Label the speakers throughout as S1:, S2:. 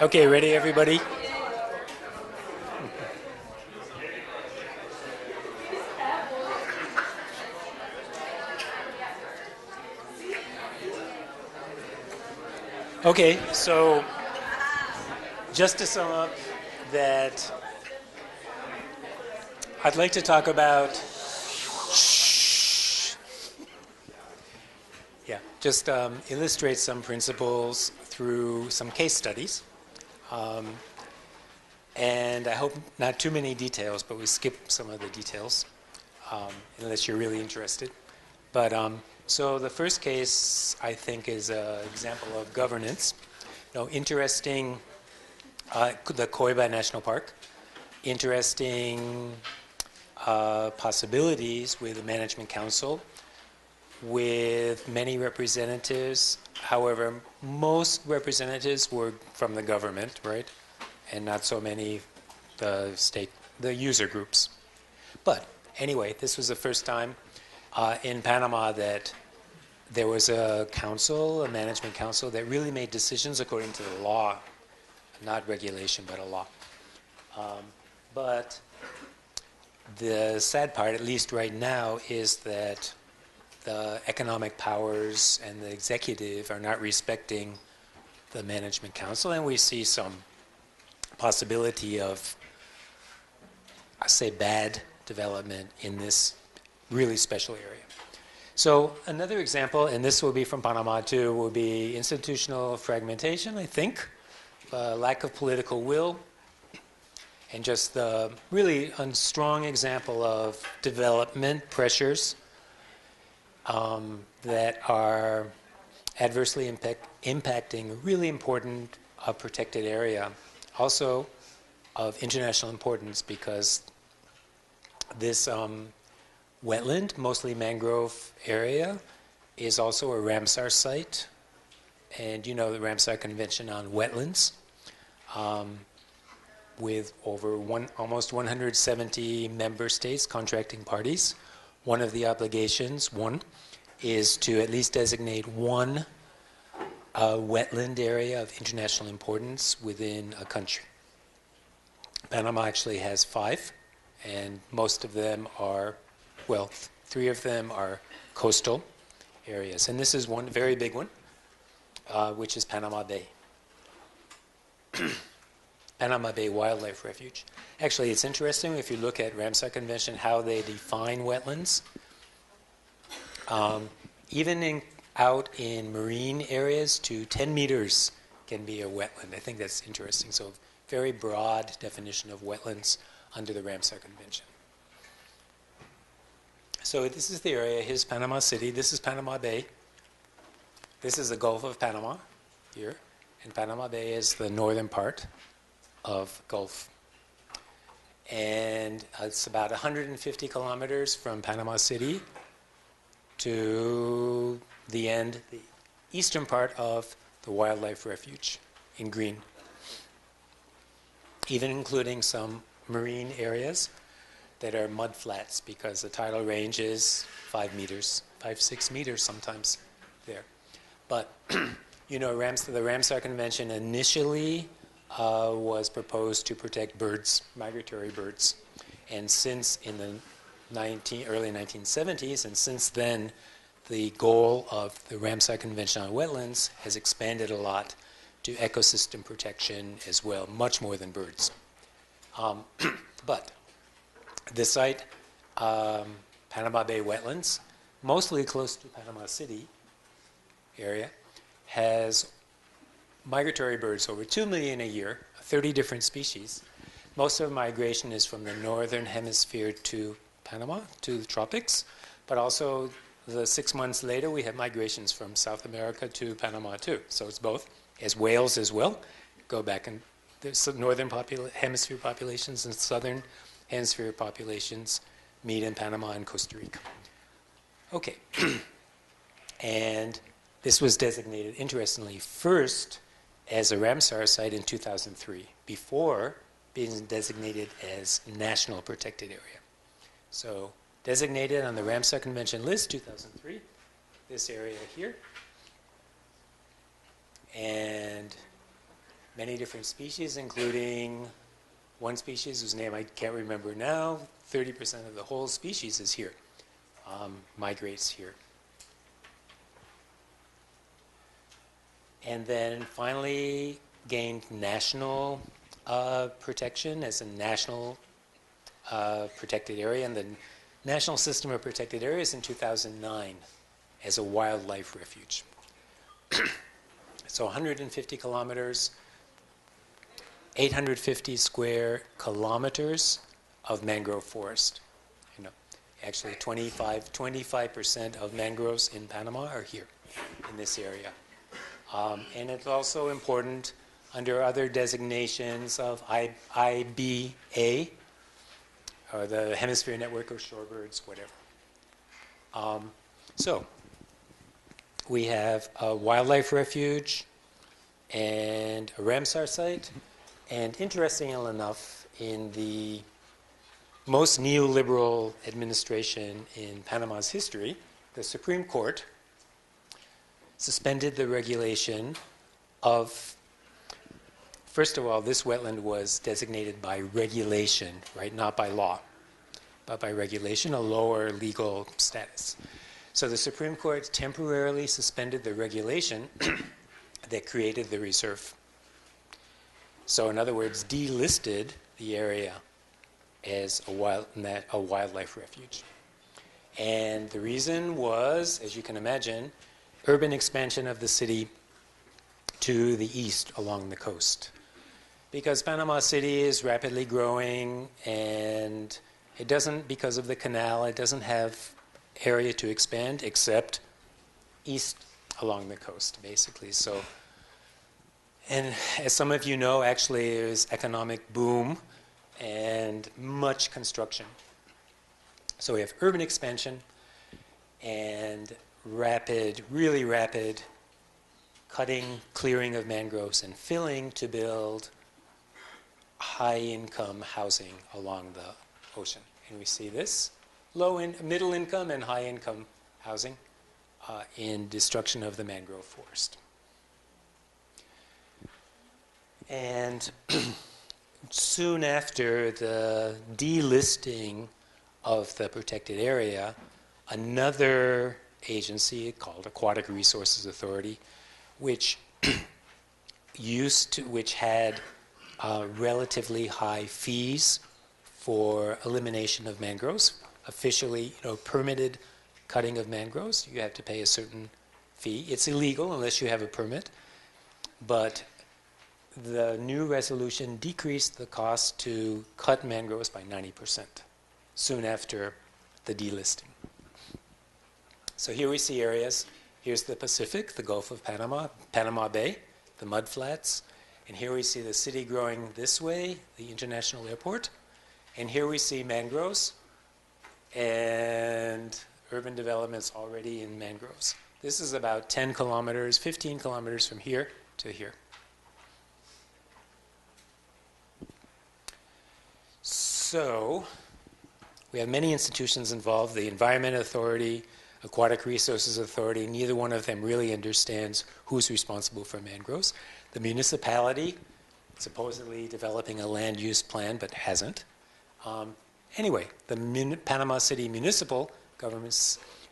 S1: Okay, ready, everybody? Okay, so just to sum up that I'd like to talk about, just illustrate some principles through some case studies. And I hope not too many details, but we skip some of the details, unless you're really interested. But so the first case, I think, is an example of governance. Interesting, the Koiba National Park. Interesting possibilities with the management council, with many representatives. However, most representatives were from the government, right? And not so many the user groups. But anyway, this was the first time in Panama that there was a council, a management council, that really made decisions according to the law, not regulation, but a law. But the sad part, at least right now, is that the economic powers and the executive are not respecting the management council, and we see some possibility of, I say, bad development in this really special area. So another example, and this will be from Panama too, will be institutional fragmentation, I think, lack of political will, and just the really strong example of development pressures that are adversely impacting a really important protected area, also of international importance, because this wetland, mostly mangrove area, is also a Ramsar site. And you know the Ramsar Convention on Wetlands, with over almost 170 member states, contracting parties. One of the obligations, is to at least designate one wetland area of international importance within a country. Panama actually has 5, and most of them are, well, 3 of them are coastal areas. And this is one very big one, which is Panama Bay. Panama Bay Wildlife Refuge. Actually, it's interesting if you look at Ramsar Convention, how they define wetlands. Even out in marine areas, to 10 meters can be a wetland. I think that's interesting. So very broad definition of wetlands under the Ramsar Convention. So this is the area. Here's Panama City. This is Panama Bay. This is the Gulf of Panama here. And Panama Bay is the northern part of Gulf. And it's about 150 kilometers from Panama City to the eastern part of the wildlife refuge in green, even including some marine areas that are mud flats, because the tidal range is 5 meters, 6 meters sometimes there. But the Ramsar Convention initially was proposed to protect birds, migratory birds. And since in the early 1970s, and since then, the goal of the Ramsar Convention on Wetlands has expanded a lot to ecosystem protection as well, much more than birds. But this site, Panama Bay Wetlands, mostly close to Panama City area, has migratory birds, over 2 million a year, 30 different species. Most of migration is from the northern hemisphere to Panama, to the tropics, but also the 6 months later we have migrations from South America to Panama too. So it's both, as whales as well. Go back, and there's northern hemisphere populations and southern hemisphere populations meet in Panama and Costa Rica. Okay, and this was designated, interestingly, first as a Ramsar site in 2003, before being designated as national protected area. So designated on the Ramsar Convention list, 2003, this area here. And many different species, including one species whose name I can't remember now. 30% of the whole species is here, migrates here. And then finally gained national protection as a national protected area, and the National System of Protected Areas in 2009 as a wildlife refuge. So 150 kilometers, 850 square kilometers of mangrove forest. You know, actually 25% of mangroves in Panama are here in this area. And it's also important under other designations of IBA, or the Hemisphere Network of Shorebirds, whatever. So we have a wildlife refuge and a Ramsar site. And interestingly enough, in the most neoliberal administration in Panama's history, the Supreme Court suspended the regulation of, first of all, this wetland was designated by regulation, right? Not by law, but by regulation, a lower legal status. So the Supreme Court temporarily suspended the regulation that created the reserve. So in other words, delisted the area as a wildlife refuge. And the reason was, as you can imagine, urban expansion of the city to the east along the coast. Because Panama City is rapidly growing, and it doesn't, because of the canal, it doesn't have area to expand except east along the coast, basically. So, and as some of you know, actually there's economic boom and much construction. So we have urban expansion and rapid, really rapid cutting, clearing of mangroves and filling to build high-income housing along the ocean. And we see this middle income and high-income housing in destruction of the mangrove forest. And soon after the delisting of the protected area, another agency called Aquatic Resources Authority, which had relatively high fees for elimination of mangroves, officially, permitted cutting of mangroves. You have to pay a certain fee. It's illegal unless you have a permit, but the new resolution decreased the cost to cut mangroves by 90% soon after the delisting. So here we see areas. Here's the Pacific, the Gulf of Panama, Panama Bay, the mudflats. And here we see the city growing this way, the international airport. And here we see mangroves and urban developments already in mangroves. This is about 10 kilometers, 15 kilometers from here to here. So we have many institutions involved, the Environment Authority, Aquatic Resources Authority. Neither one of them really understands who's responsible for mangroves. The municipality, supposedly developing a land use plan, but hasn't. Anyway, the Panama City municipal government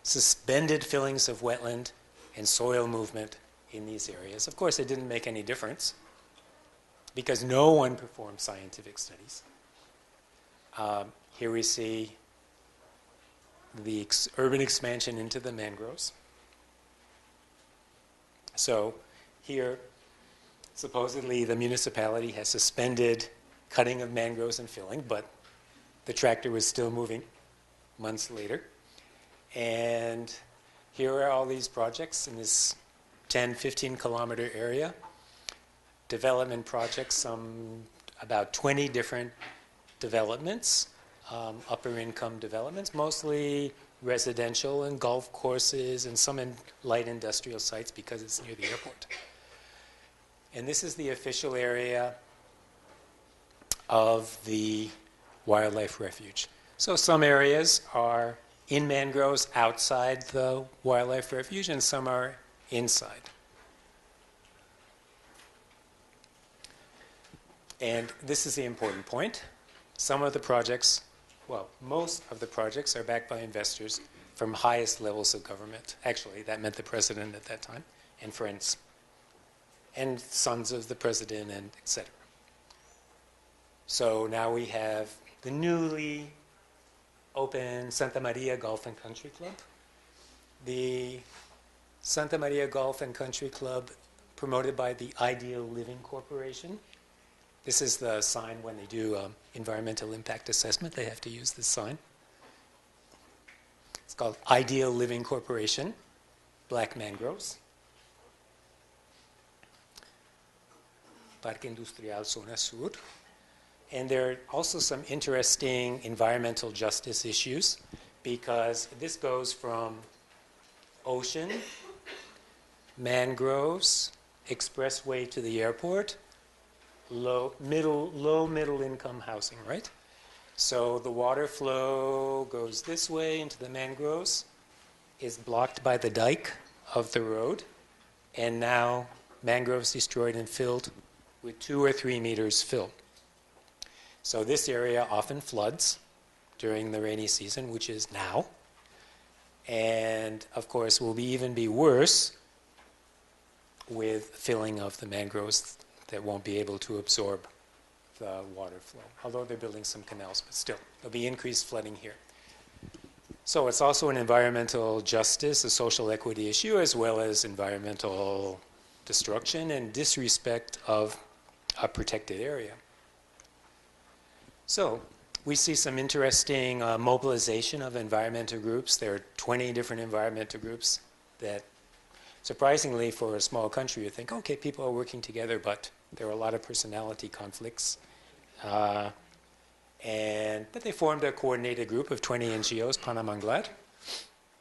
S1: suspended fillings of wetland and soil movement in these areas. Of course, it didn't make any difference because no one performed scientific studies. Here we see the urban expansion into the mangroves. So here, supposedly the municipality has suspended cutting of mangroves and filling, but the tractor was still moving months later. And here are all these projects in this 10, 15 kilometer area. Development projects, about 20 different developments, upper income developments, mostly residential and golf courses and some light industrial sites because it's near the airport. And this is the official area of the wildlife refuge. So some areas are in mangroves outside the wildlife refuge and some are inside. And this is the important point. Some of the projects, well, most of the projects are backed by investors from highest levels of government. Actually, that meant the president at that time and friends and sons of the president and etc. So now we have the newly open Santa Maria Golf and Country Club. The Santa Maria Golf and Country Club, promoted by the Ideal Living Corporation. This is the sign when they do environmental impact assessment. They have to use this sign. It's called Ideal Living Corporation, Black Mangroves. Parque Industrial Zona Sur. And there are also some interesting environmental justice issues because this goes from ocean, mangroves, expressway to the airport, low middle income housing, right? So the water flow goes this way into the mangroves, is blocked by the dike of the road, and now mangroves destroyed and filled with 2 or 3 meters fill. So this area often floods during the rainy season, which is now. And of course will even be worse with filling of the mangroves that won't be able to absorb the water flow. Although they're building some canals, but still, there'll be increased flooding here. So it's also an environmental justice, a social equity issue, as well as environmental destruction and disrespect of a protected area. So we see some interesting mobilization of environmental groups. There are 20 different environmental groups that, surprisingly for a small country, you think, okay, people are working together, but there are a lot of personality conflicts. But they formed a coordinated group of 20 NGOs, Panama Bay,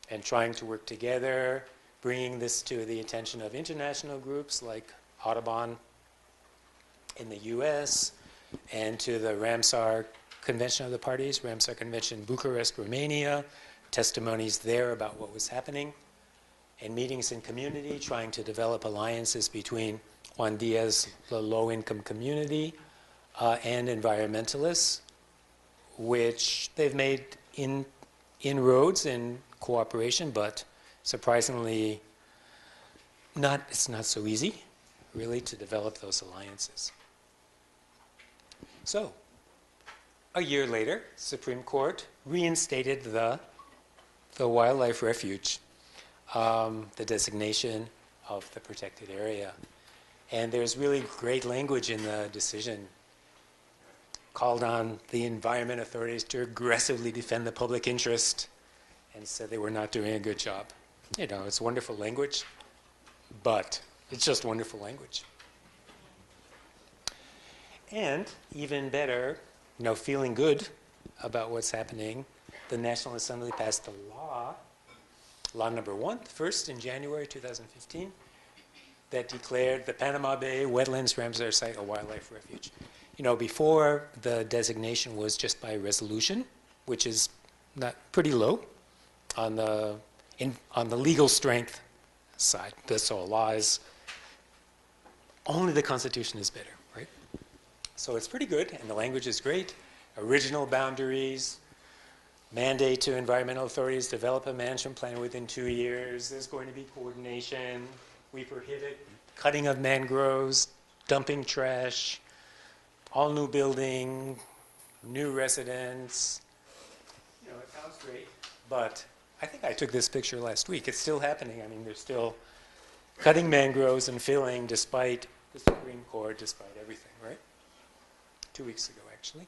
S1: and trying to work together, bringing this to the attention of international groups like Audubon in the US, and to the Ramsar Convention of the Parties, Ramsar Convention Bucharest, Romania, testimonies there about what was happening, and meetings in community, trying to develop alliances between Juan Diaz, the low-income community, and environmentalists, which they've made inroads in cooperation, but surprisingly, it's not so easy, really, to develop those alliances. So, a year later, Supreme Court reinstated the wildlife refuge, the designation of the protected area. And there's really great language in the decision, called on the environment authorities to aggressively defend the public interest and said they were not doing a good job. You know, it's wonderful language, but it's just wonderful language. And even better, feeling good about what's happening, the National Assembly passed a law number 1, first in January 2015, that declared the Panama Bay Wetlands Ramsar site a wildlife refuge. Before, the designation was just by resolution, which is not pretty low on the legal strength side. So a law is, only the Constitution is better, right? So it's pretty good, and the language is great. Original boundaries, mandate to environmental authorities, develop a management plan within 2 years. There's going to be coordination. We prohibit cutting of mangroves, dumping trash, all new building, new residents. It sounds great, but I think I took this picture last week. It's still happening. I mean, they're still cutting mangroves and filling despite the Supreme Court, despite everything, right? 2 weeks ago, actually.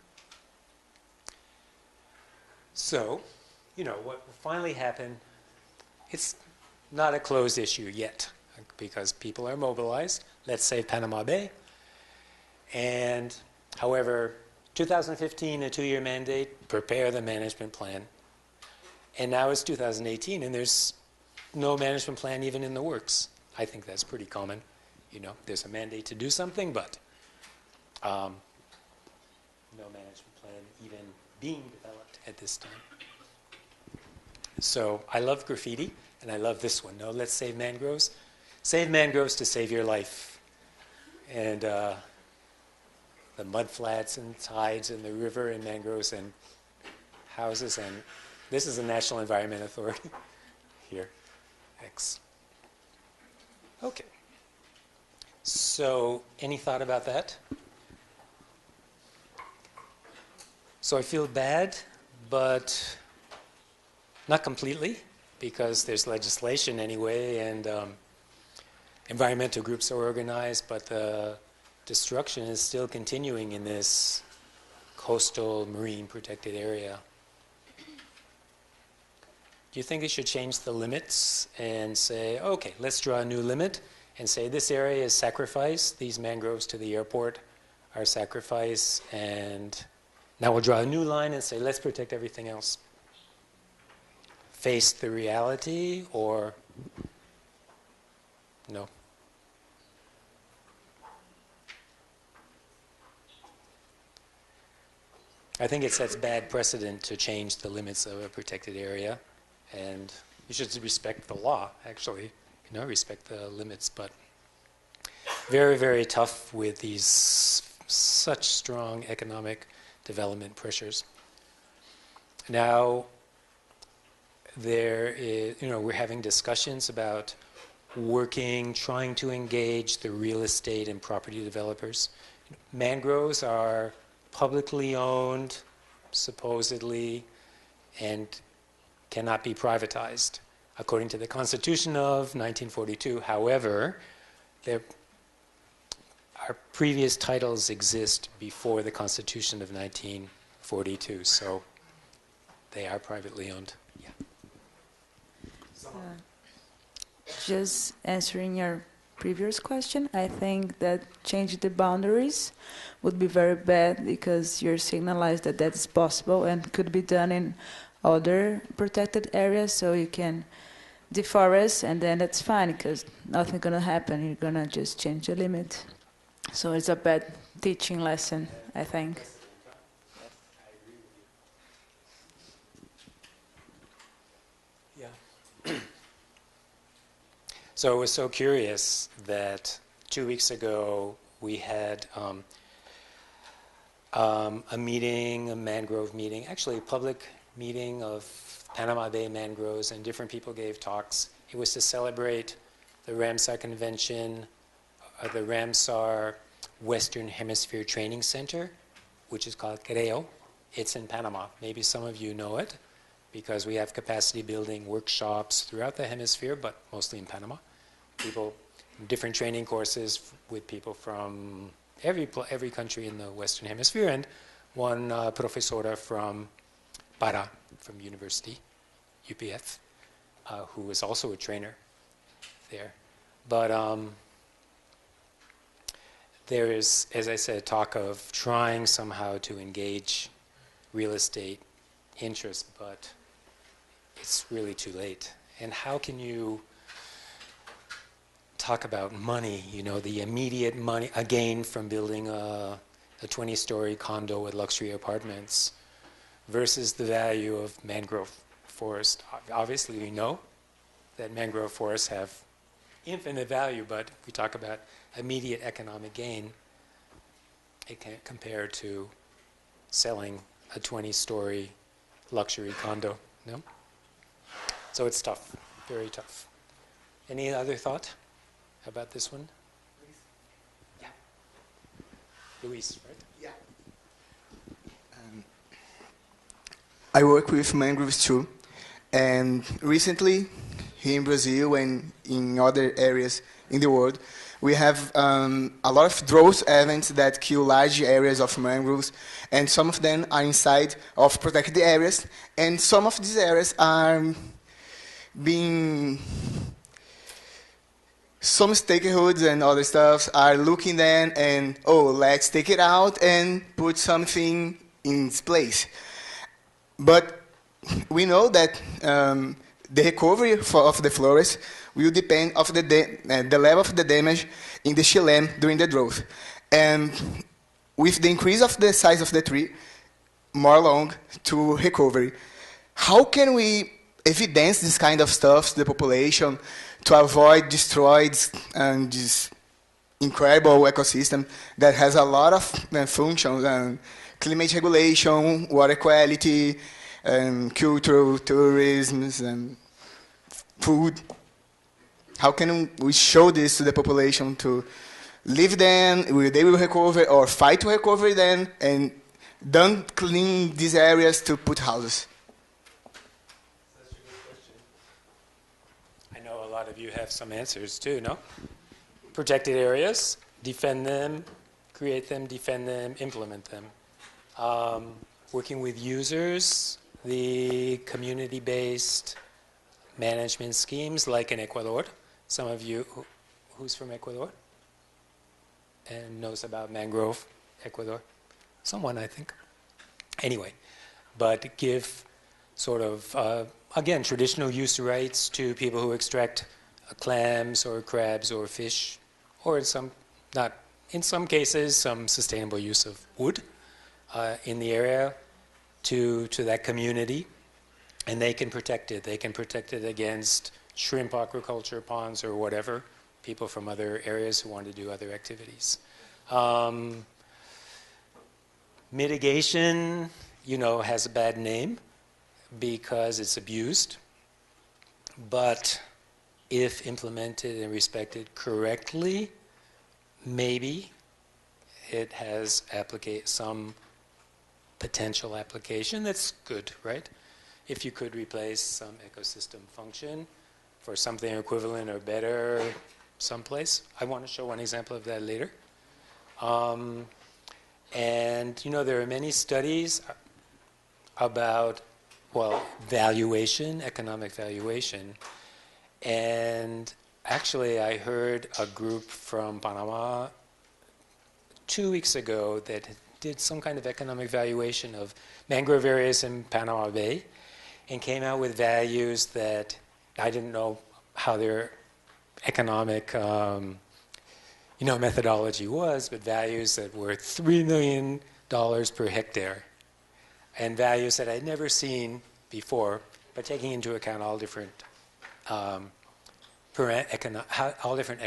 S1: So, what will finally happen, it's not a closed issue yet because people are mobilized. Let's save Panama Bay. And, however, 2015, a 2-year mandate, prepare the management plan. And now it's 2018, and there's no management plan even in the works. I think that's pretty common. There's a mandate to do something, but no management plan even being developed at this time. So I love graffiti, and I love this one. No, let's save mangroves. Save mangroves to save your life. And the mud flats and tides and the river and mangroves and houses. And this is a National Environment Authority here. X. Okay. So, any thought about that? So I feel bad, but not completely, because there's legislation anyway, and environmental groups are organized, but the destruction is still continuing in this coastal marine protected area. Do you think they should change the limits and say, okay, let's draw a new limit and say this area is sacrifice, these mangroves to the airport are sacrifice, and now we'll draw a new line and say, let's protect everything else? Face the reality, or no? I think it sets bad precedent to change the limits of a protected area, and you should respect the law, actually, respect the limits, but very, very tough with these such strong economic development pressures. Now, there is, we're having discussions about trying to engage the real estate and property developers. Mangroves are publicly owned, supposedly, and cannot be privatized, according to the Constitution of 1942. However, our previous titles exist before the Constitution of 1942, so they are privately owned. Yeah.
S2: Just answering your previous question, I think that changing the boundaries would be very bad, because you're signalized that that is possible and could be done in other protected areas, so you can deforest, and then that's fine, because nothing's going to happen. You're going to just change the limit. So it's a bad teaching lesson, I think.
S1: Yeah. So I was so curious that 2 weeks ago we had a meeting, a mangrove meeting, actually a public meeting of Panama Bay mangroves, and different people gave talks. It was to celebrate the Ramsar Convention, the Ramsar Western Hemisphere Training Center, which is called CREO. It's in Panama. Maybe some of you know it, because we have capacity building workshops throughout the hemisphere, but mostly in Panama. People, different training courses with people from every country in the Western Hemisphere, and one professora from Para, from University, UPF, who was also a trainer there. But there is, as I said, talk of trying somehow to engage real estate interest, but it's really too late. And how can you talk about money, the immediate money, a gain from building a 20-story condo with luxury apartments versus the value of mangrove forest? Obviously, we know that mangrove forests have infinite value, but if we talk about immediate economic gain, it can't compare to selling a 20-story luxury condo, no? So it's tough, very tough. Any other thought about this one? Yeah. Luis, right?
S3: Yeah. I work with mangroves too, and recently here in Brazil and in other areas in the world, we have a lot of drought events that kill large areas of mangroves, and some of them are inside of protected areas, and some of these areas are being, some stakeholders and other stuff are looking then and, let's take it out and put something in its place. But we know that the recovery of the forest will depend of the level of the damage in the shieldland during the drought. And with the increase of the size of the tree, more long to recovery. How can we evidence this kind of stuff to the population to avoid destroyed and incredible ecosystem that has a lot of functions, climate regulation, water quality, cultural, tourism, and food. How can we show this to the population to live them, they will recover or fight to recover them, and don't clean these areas to put houses?
S1: That's a good question. I know a lot of you have some answers too, no? Protected areas, defend them, create them, defend them, implement them. Working with users, the community-based management schemes like in Ecuador. Some of you, who's from Ecuador and knows about Mangrove, Ecuador? Someone, I think. Anyway, but give sort of, again, traditional use rights to people who extract clams or crabs or fish, or in some cases, some sustainable use of wood in the area to that community, and they can protect it. They can protect it against shrimp aquaculture ponds or whatever, people from other areas who want to do other activities. Mitigation, has a bad name because it's abused, but if implemented and respected correctly, maybe it has some potential application that's good, right? If you could replace some ecosystem function for something equivalent or better someplace. I want to show one example of that later. And there are many studies about, valuation, economic valuation. And actually, I heard a group from Panama 2 weeks ago that did some kind of economic valuation of mangrove areas in Panama Bay and came out with values that I didn't know how their economic methodology was, but values that were $3 million per hectare, and values that I'd never seen before, but taking into account all different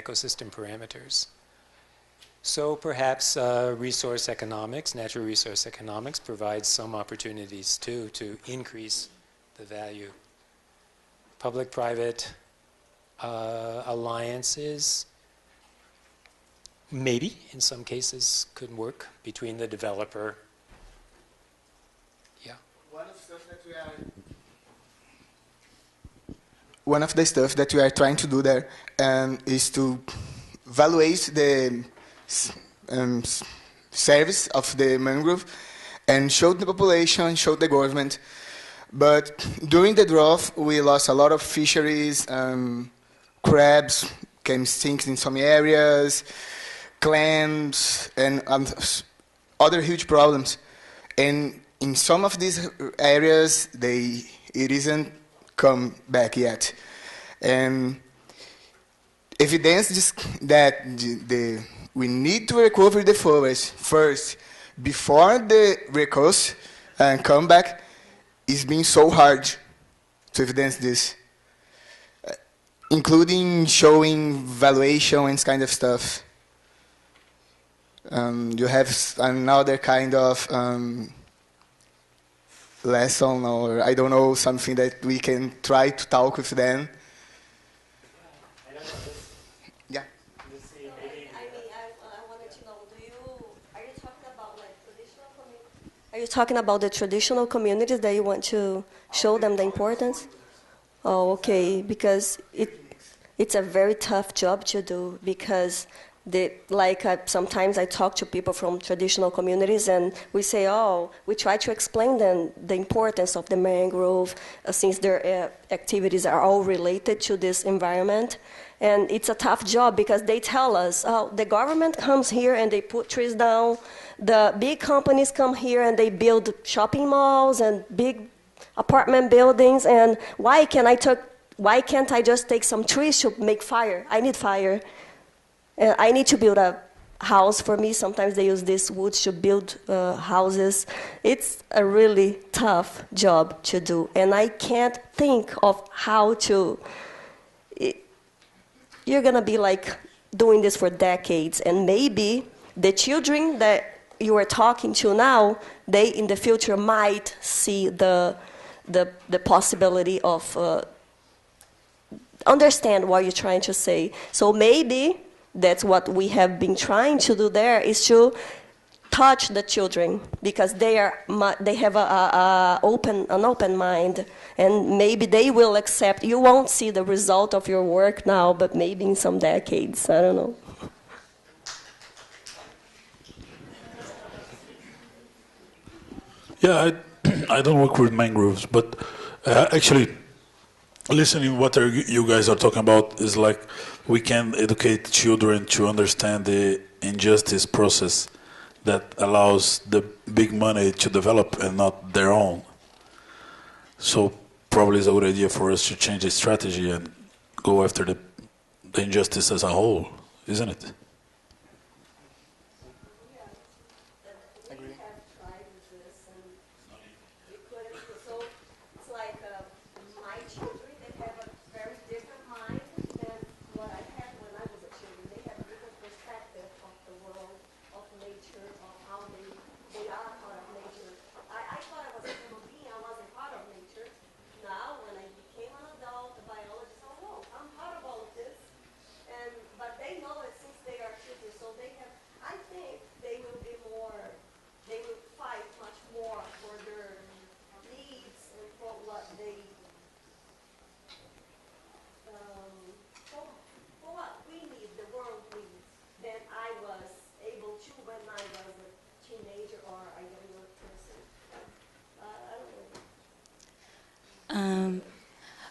S1: ecosystem parameters. So perhaps resource economics, natural resource economics, provides some opportunities too to increase the value. Public-private alliances, maybe in some cases could work between the developer. Yeah.
S3: One of the stuff that we are trying to do there is to evaluate the service of the mangrove and show the population, show the government. But during the drought, we lost a lot of fisheries, crabs came extinct in some areas, clams, and other huge problems. And in some of these areas, it isn't come back yet. And evidence that we need to recover the forest first before the recourse and come back is being so hard to evidence this, including showing valuation and this kind of stuff. You have another kind of lesson, or I don't know, something that we can try to talk with them. Yeah.
S4: I wanted to know, are you talking about the traditional communities that you want to show them the importance? Oh, okay, because it's a very tough job to do, because sometimes I talk to people from traditional communities and we say, we try to explain them the importance of the mangrove since their activities are all related to this environment. And it's a tough job because they tell us, the government comes here and they put trees down. The big companies come here and they build shopping malls and big apartment buildings. And why can't I just take some trees to make fire? I need fire. I need to build a house. For me, sometimes they use these woods to build houses. It's a really tough job to do. And I can't think of how to... You're going to be like doing this for decades, and maybe the children that you are talking to now, they in the future might see the possibility of understand what you're trying to say. So maybe that's what we have been trying to do there, is to touch the children, because they have an open mind, and maybe they will accept. You won't see the result of your work now, but maybe in some decades, I don't know.
S5: Yeah, I don't work with mangroves, but actually, listening what you guys are talking about is like we can educate children to understand the injustice process that allows the big money to develop and not their own. So probably it's a good idea for us to change the strategy and go after the injustice as a whole, isn't it?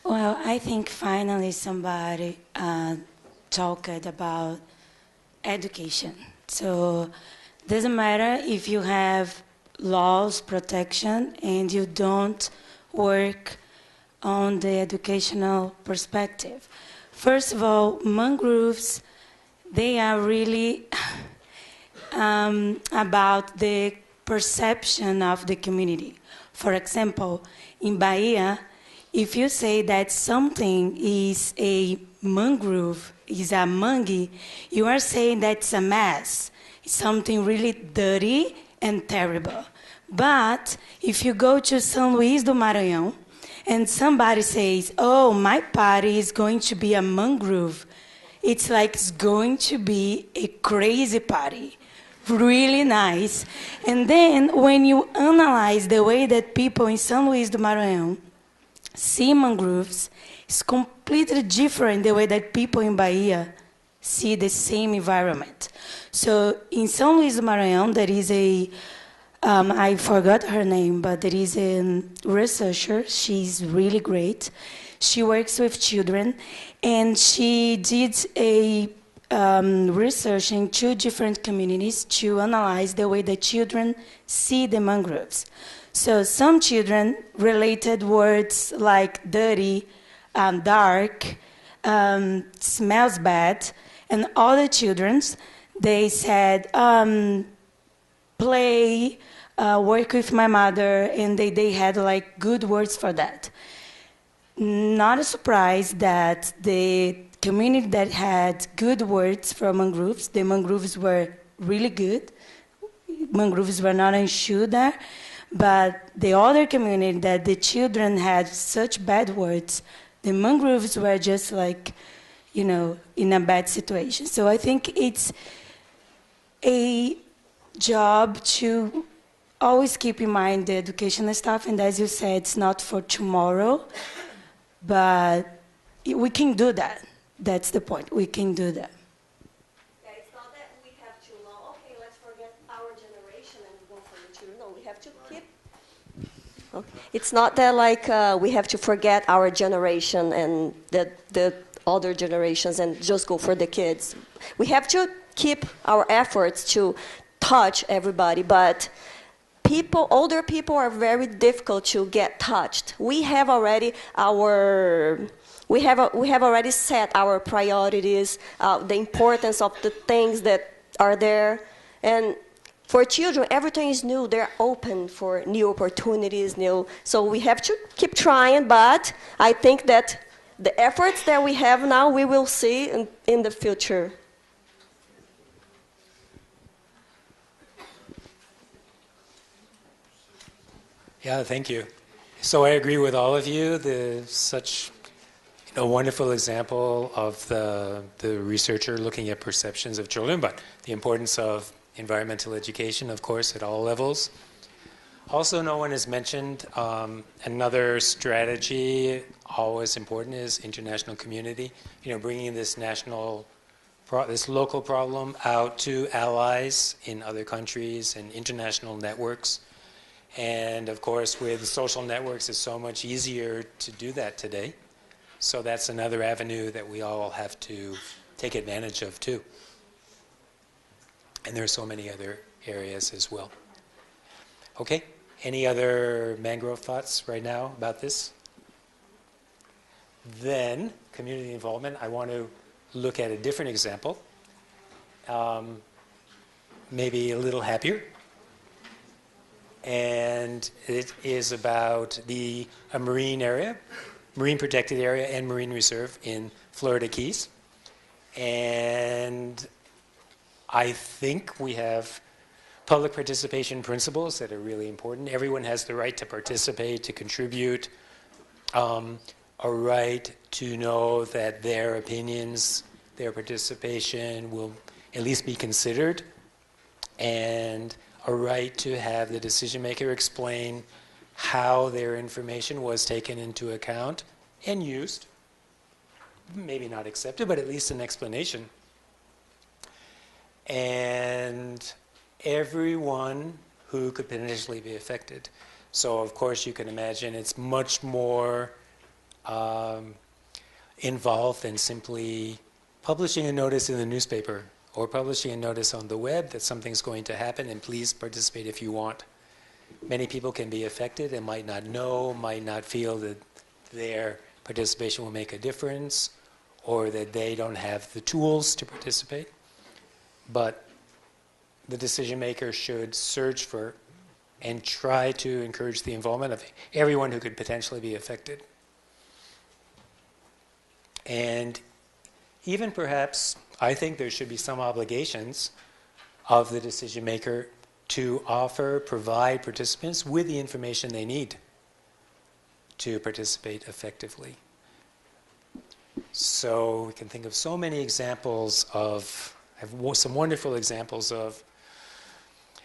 S6: Well, I think finally somebody talked about education. So doesn't matter if you have laws, protection, and you don't work on the educational perspective. First of all, mangroves, they are really about the perception of the community. For example, in Bahia, if you say that something is a mangrove, is a mangue, you are saying that's a mess. It's something really dirty and terrible. But if you go to São Luís do Maranhão and somebody says, oh, my party is going to be a mangrove, it's like it's going to be a crazy party. Really nice. And then when you analyze the way that people in São Luís do Maranhão see mangroves, it's completely different the way that people in Bahia see the same environment. So in São Luís do Maranhão, there is I forgot her name, but there is a researcher. She's really great. She works with children, and she did a research in 2 different communities to analyze the way the children see the mangroves. So some children related words like dirty, dark, smells bad, and other children, they said play, work with my mother, and they had like good words for that. Not a surprise that the community that had good words for mangroves, the mangroves were really good. Mangroves were not an issue there. But the other community that the children had such bad words, the mangroves were just like, you know, in a bad situation. So I think it's a job to always keep in mind the educational stuff. And as you said, it's not for tomorrow, but we can do that. That's the point. We can do that.
S4: Yeah, it's not that we have too long. Okay, let's forget our generation and go for the children. No, we have to keep. Okay. It's not that like we have to forget our generation and the other generations and just go for the kids. We have to keep our efforts to touch everybody, but older people are very difficult to get touched. We have already we have already set our priorities, the importance of the things that are there, and for children, everything is new. They're open for new opportunities, so we have to keep trying, but I think that the efforts that we have now, we will see in the future.
S1: Yeah, thank you. So I agree with all of you. Such a wonderful example of the researcher looking at perceptions of children, but the importance of environmental education, of course, at all levels. Also, no one has mentioned another strategy, always important, is international community. Bringing this this local problem out to allies in other countries and international networks. And of course, with social networks, it's so much easier to do that today. So that's another avenue that we all have to take advantage of too. And there are so many other areas as well. Okay, any other mangrove thoughts right now about this? Then, community involvement, I want to look at a different example, maybe a little happier. And it is about a marine area, marine protected area and marine reserve in Florida Keys. And I think we have public participation principles that are really important. Everyone has the right to participate, to contribute, a right to know that their opinions, their participation will at least be considered, and a right to have the decision maker explain how their information was taken into account and used. Maybe not accepted, but at least an explanation. And everyone who could potentially be affected. So, of course, you can imagine it's much more involved than simply publishing a notice in the newspaper or publishing a notice on the web that something's going to happen and please participate if you want. Many people can be affected and might not know, might not feel that their participation will make a difference or that they don't have the tools to participate. But the decision maker should search for and try to encourage the involvement of everyone who could potentially be affected. And even perhaps, I think there should be some obligations of the decision maker to provide participants with the information they need to participate effectively. So we can think of so many examples some wonderful examples of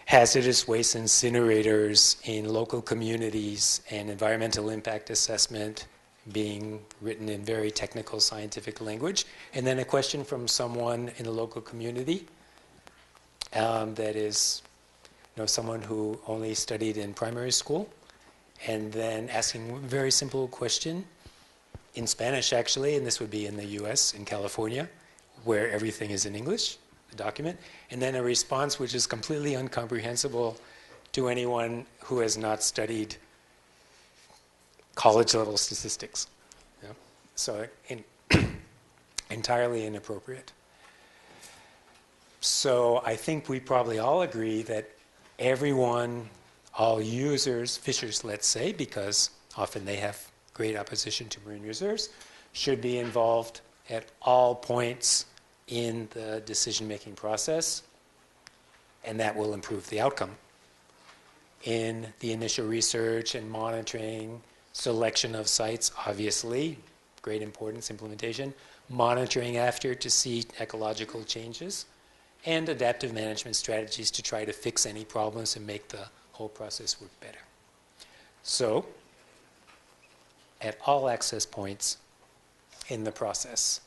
S1: hazardous waste incinerators in local communities and environmental impact assessment being written in very technical scientific language. And then a question from someone in the local community that is someone who only studied in primary school, and then asking a very simple question in Spanish actually, and this would be in the US, in California, where everything is in English, the document, and then a response which is completely incomprehensible to anyone who has not studied college-level statistics. So entirely inappropriate. So I think we probably all agree that everyone, all users, fishers let's say, because often they have great opposition to marine reserves, should be involved at all points in the decision-making process, and that will improve the outcome. In the initial research and monitoring, selection of sites, obviously, great importance, implementation, monitoring after to see ecological changes, and adaptive management strategies to try to fix any problems and make the whole process work better. So, at all access points in the process.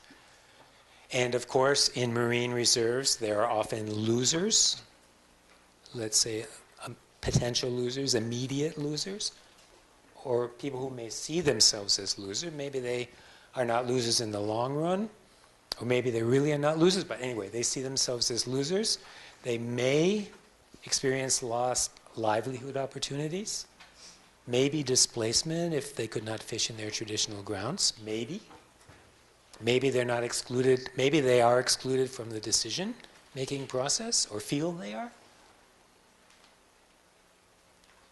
S1: And of course, in marine reserves, there are often losers, let's say potential losers, immediate losers, or people who may see themselves as losers. Maybe they are not losers in the long run, or maybe they really are not losers, but anyway, they see themselves as losers. They may experience lost livelihood opportunities, maybe displacement if they could not fish in their traditional grounds, maybe. Maybe they're not excluded, maybe they are excluded from the decision-making process, or feel they are.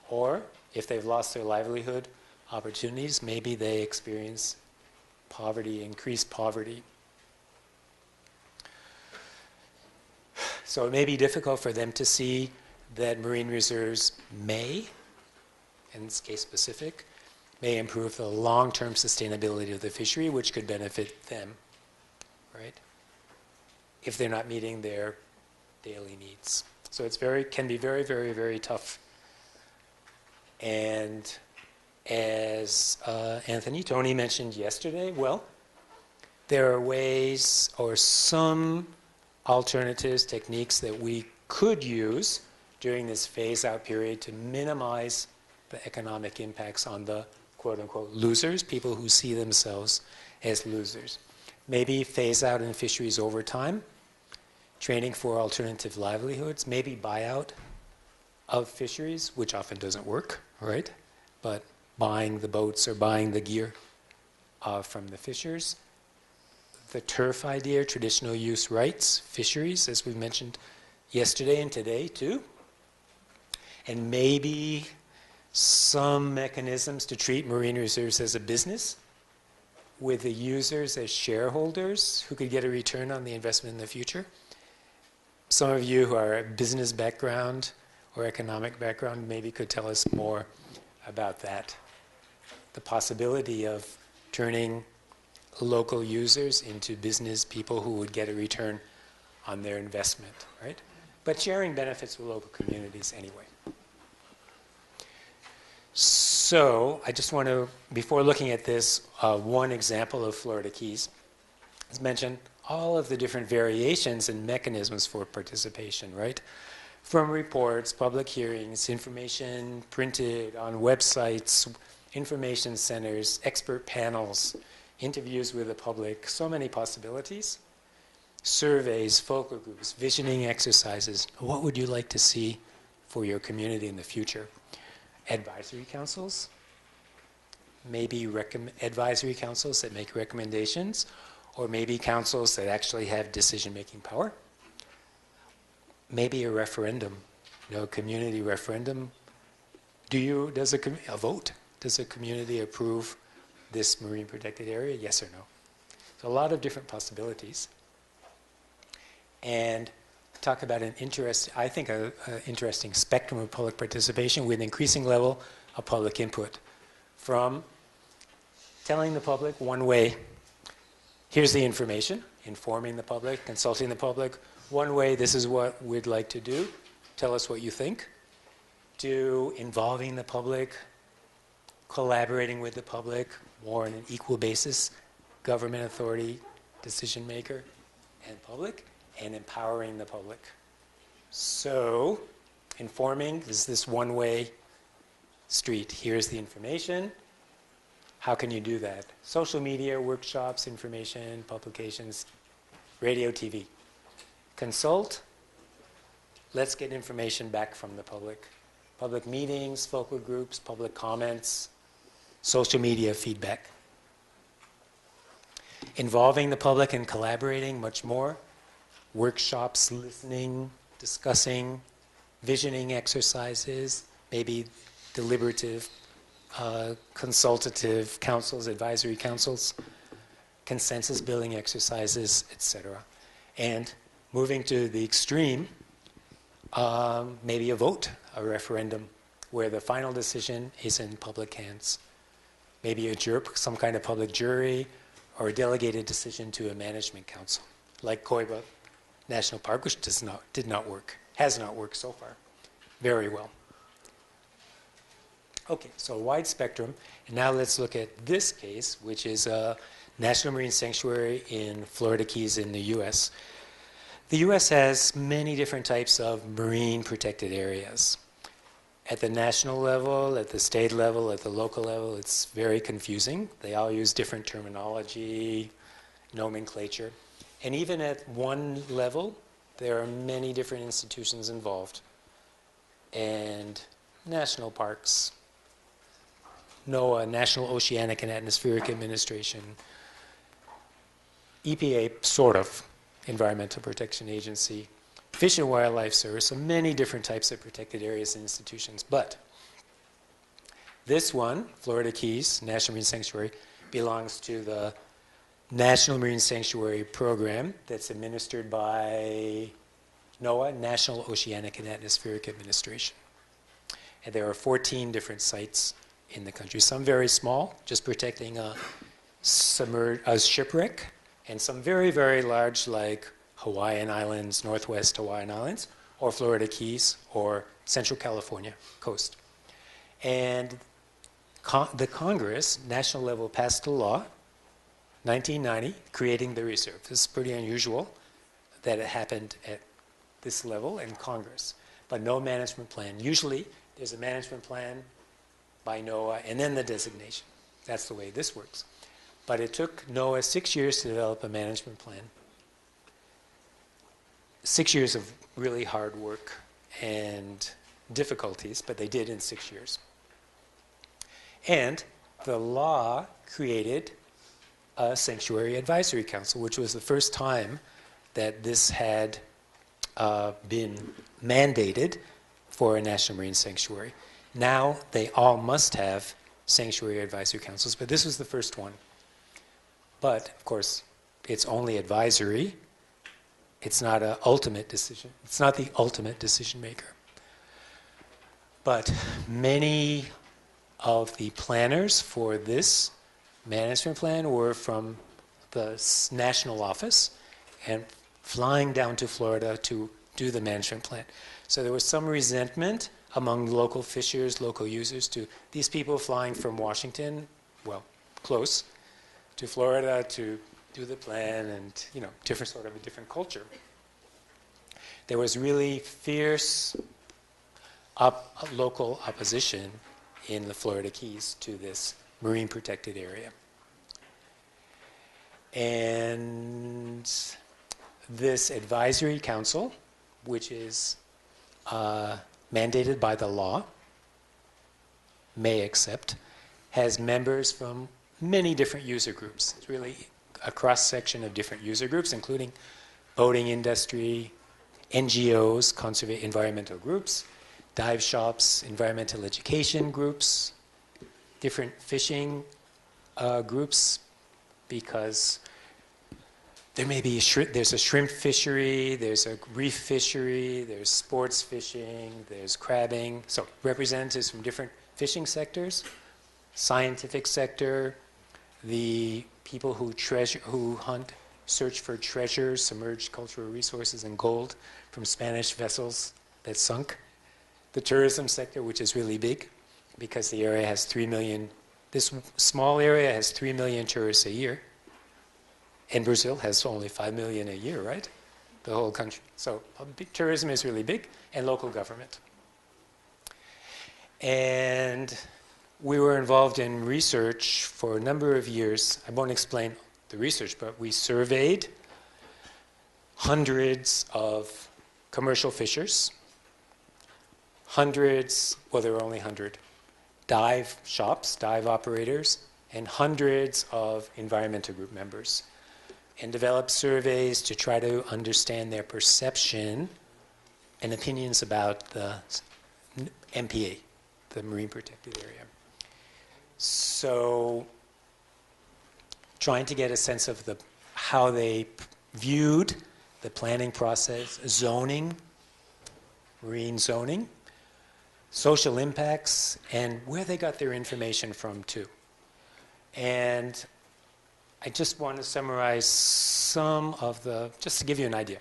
S1: Or, if they've lost their livelihood opportunities, maybe they experience poverty, increased poverty. So it may be difficult for them to see that marine reserves may in this case Pacific, may improve the long-term sustainability of the fishery, which could benefit them, right? If they're not meeting their daily needs. So it's can be very, very, very tough. And as Tony mentioned yesterday, well, there are ways or some alternatives, techniques that we could use during this phase-out period to minimize the economic impacts on the quote-unquote losers, people who see themselves as losers. Maybe phase out in fisheries over time, training for alternative livelihoods, maybe buyout of fisheries, which often doesn't work, right? But buying the boats or buying the gear from the fishers. The turf idea, traditional use rights, fisheries, as we mentioned yesterday and today too. And maybe some mechanisms to treat marine reserves as a business with the users as shareholders who could get a return on the investment in the future. Some of you who are a business background or economic background maybe could tell us more about that. The possibility of turning local users into business people who would get a return on their investment, right? But sharing benefits with local communities anyway. So I just want to, before looking at this, one example of Florida Keys, as mentioned, all of the different variations and mechanisms for participation, right? From reports, public hearings, information printed on websites, information centers, expert panels, interviews with the public, so many possibilities. Surveys, focal groups, visioning exercises. What would you like to see for your community in the future? Advisory councils, maybe advisory councils that make recommendations, or maybe councils that actually have decision-making power. Maybe a referendum, community referendum. Does a vote? Does a community approve this marine protected area? Yes or no? So a lot of different possibilities. And talk about an interesting spectrum of public participation with increasing level of public input. From telling the public one way, here's the information, informing the public, consulting the public, one way, this is what we'd like to do, tell us what you think, to involving the public, collaborating with the public, more on an equal basis, government authority, decision maker, and public, and empowering the public. So, informing is this one-way street. Here's the information. How can you do that? Social media, workshops, information, publications, radio, TV. Consult. Let's get information back from the public. Public meetings, focal groups, public comments, social media feedback. Involving the public and collaborating much more. Workshops, listening, discussing, visioning exercises, maybe deliberative, consultative councils, advisory councils, consensus building exercises, etc. And moving to the extreme, maybe a vote, a referendum, where the final decision is in public hands. Maybe a JERP, some kind of public jury, or a delegated decision to a management council, like Koiba National Park, which did not work, has not worked so far very well. Okay, so a wide spectrum. And now let's look at this case, which is a National Marine Sanctuary in Florida Keys in the U.S. The U.S. has many different types of marine protected areas. At the national level, at the state level, at the local level, it's very confusing. They all use different terminology, nomenclature. And even at one level, there are many different institutions involved. And national parks, NOAA, National Oceanic and Atmospheric Administration, EPA, sort of, Environmental Protection Agency, Fish and Wildlife Service, so many different types of protected areas and institutions. But this one, Florida Keys National Marine Sanctuary, belongs to the National Marine Sanctuary Program that's administered by NOAA, National Oceanic and Atmospheric Administration. And there are 14 different sites in the country. Some very small, just protecting a shipwreck, and some very, very large, like Hawaiian Islands, Northwest Hawaiian Islands, or Florida Keys, or Central California coast. And the Congress, national level, passed a law, 1990, creating the reserve. This is pretty unusual that it happened at this level in Congress, but no management plan. Usually, there's a management plan by NOAA and then the designation. That's the way this works. But it took NOAA 6 years to develop a management plan. 6 years of really hard work and difficulties, but they did in 6 years. And the law created a Sanctuary Advisory Council, which was the first time that this had been mandated for a national marine sanctuary. Now they all must have Sanctuary Advisory Councils, but this was the first one. But, of course, it's only advisory. It's not an ultimate decision. It's not the ultimate decision maker. But many of the planners for this management plan were from the national office and flying down to Florida to do the management plan. So there was some resentment among local fishers, local users, to these people flying from Washington, well, close, to Florida to do the plan, and different sort of a different culture. There was really fierce local opposition in the Florida Keys to this marine protected area. And this advisory council, which is mandated by the law, may accept, has members from many different user groups. It's really a cross-section of different user groups, including boating industry, NGOs, environmental groups, dive shops, environmental education groups, different fishing groups, because there may be there's a shrimp fishery, there's a reef fishery, there's sports fishing, there's crabbing. So representatives from different fishing sectors, scientific sector, the people who hunt, search for treasures, submerged cultural resources, and gold from Spanish vessels that sunk. The tourism sector, which is really big, because the area has 3 million. This small area has 3 million tourists a year. And Brazil has only 5 million a year, right? The whole country. So tourism is really big, and local government. And we were involved in research for a number of years. I won't explain the research, but we surveyed hundreds of commercial fishers, there were only 100, dive shops, dive operators, and hundreds of environmental group members, and developed surveys to try to understand their perception and opinions about the MPA, the Marine Protected Area. So trying to get a sense of how they viewed the planning process, zoning, marine zoning, social impacts, and where they got their information from too. And I just want to summarize some of just to give you an idea.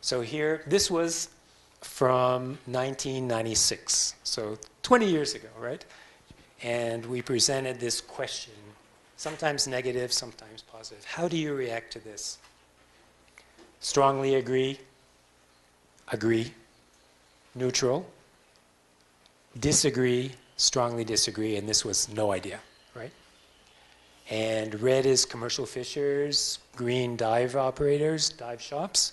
S1: So here, this was from 1996, so 20 years ago, right? And we presented this question, sometimes negative, sometimes positive. How do you react to this? Strongly agree, neutral, disagree, strongly disagree, and this was no idea, right? And red is commercial fishers, green dive operators, dive shops,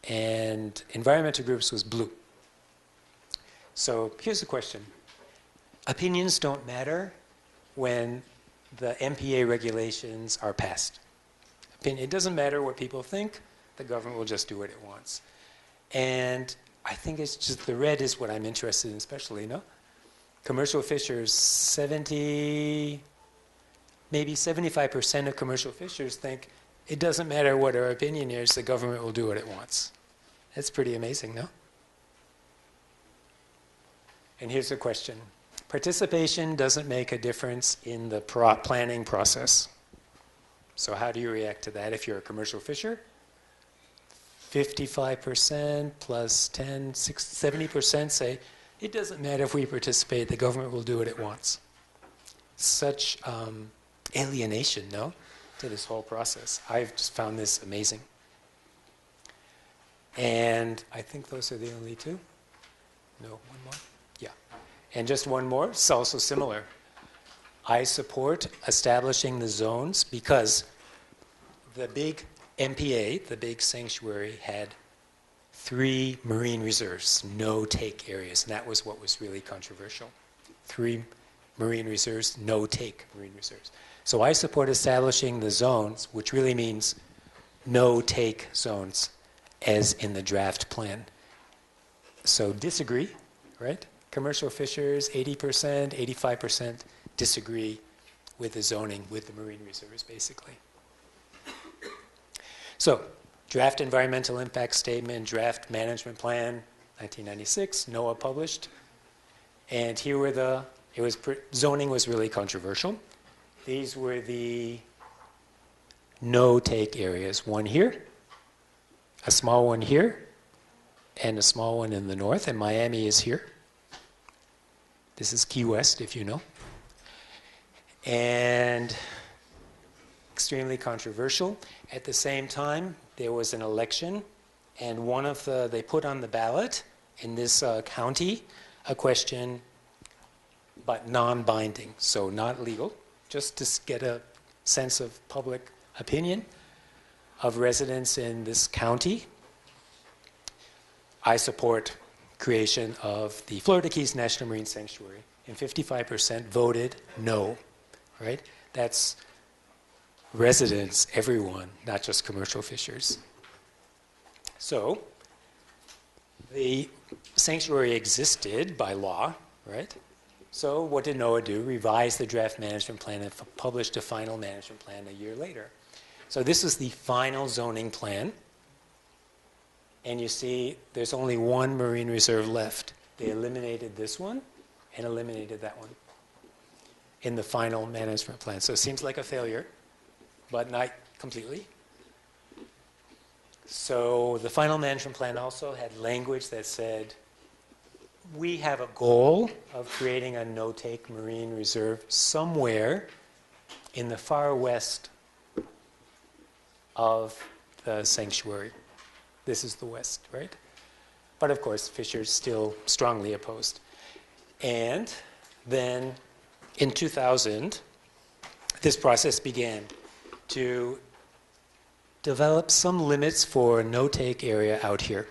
S1: and environmental groups was blue. So here's the question. Opinions don't matter when the MPA regulations are passed. It doesn't matter what people think, the government will just do what it wants. And I think it's just the red is what I'm interested in especially, no? Commercial fishers, maybe 75% of commercial fishers think it doesn't matter what our opinion is, the government will do what it wants. That's pretty amazing, no? And here's the question. Participation doesn't make a difference in the planning process. So how do you react to that if you're a commercial fisher? 55% plus 10, 70% say, it doesn't matter if we participate, the government will do what it wants. Such alienation, no, to this whole process. I've just found this amazing. And I think those are the only two. No, one more? Yeah. And just one more, it's also similar. I support establishing the zones because the big MPA, the big sanctuary, had 3 marine reserves, no-take areas, and that was what was really controversial. 3 marine reserves, no-take marine reserves. So I support establishing the zones, which really means no-take zones, as in the draft plan. So disagree, right? Commercial fishers, 80%, 85% disagree with the zoning, with the marine reserves, basically. So, draft environmental impact statement, draft management plan, 1996, NOAA published. And here were zoning was really controversial. These were the no-take areas. One here, a small one here, and a small one in the north, and Miami is here. This is Key West, if you know. And extremely controversial. At the same time, there was an election, and they put on the ballot in this county a question, but non-binding, so not legal, just to get a sense of public opinion of residents in this county. I support creation of the Florida Keys National Marine Sanctuary, and 55% voted no, right? That's residents, everyone, not just commercial fishers. So, the sanctuary existed by law, right? So what did NOAA do? Revise the draft management plan and published a final management plan a year later. So this is the final zoning plan. And you see there's only one marine reserve left. They eliminated this one and eliminated that one in the final management plan. So it seems like a failure, but not completely. So the final management plan also had language that said, we have a goal of creating a no-take marine reserve somewhere in the far west of the sanctuary. This is the west, right? But of course, fishers still strongly opposed. And then in 2000, this process began to develop some limits for a no-take area out here.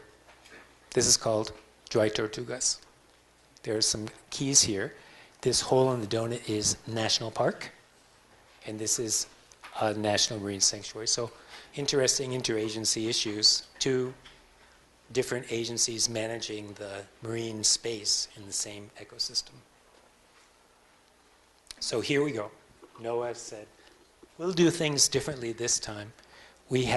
S1: This is called dry tortugas. There are some keys here. This hole in the donut is National Park, and this is a National Marine Sanctuary. So interesting interagency issues, 2 different agencies managing the marine space in the same ecosystem. So here we go. NOAA said, we'll do things differently this time. We've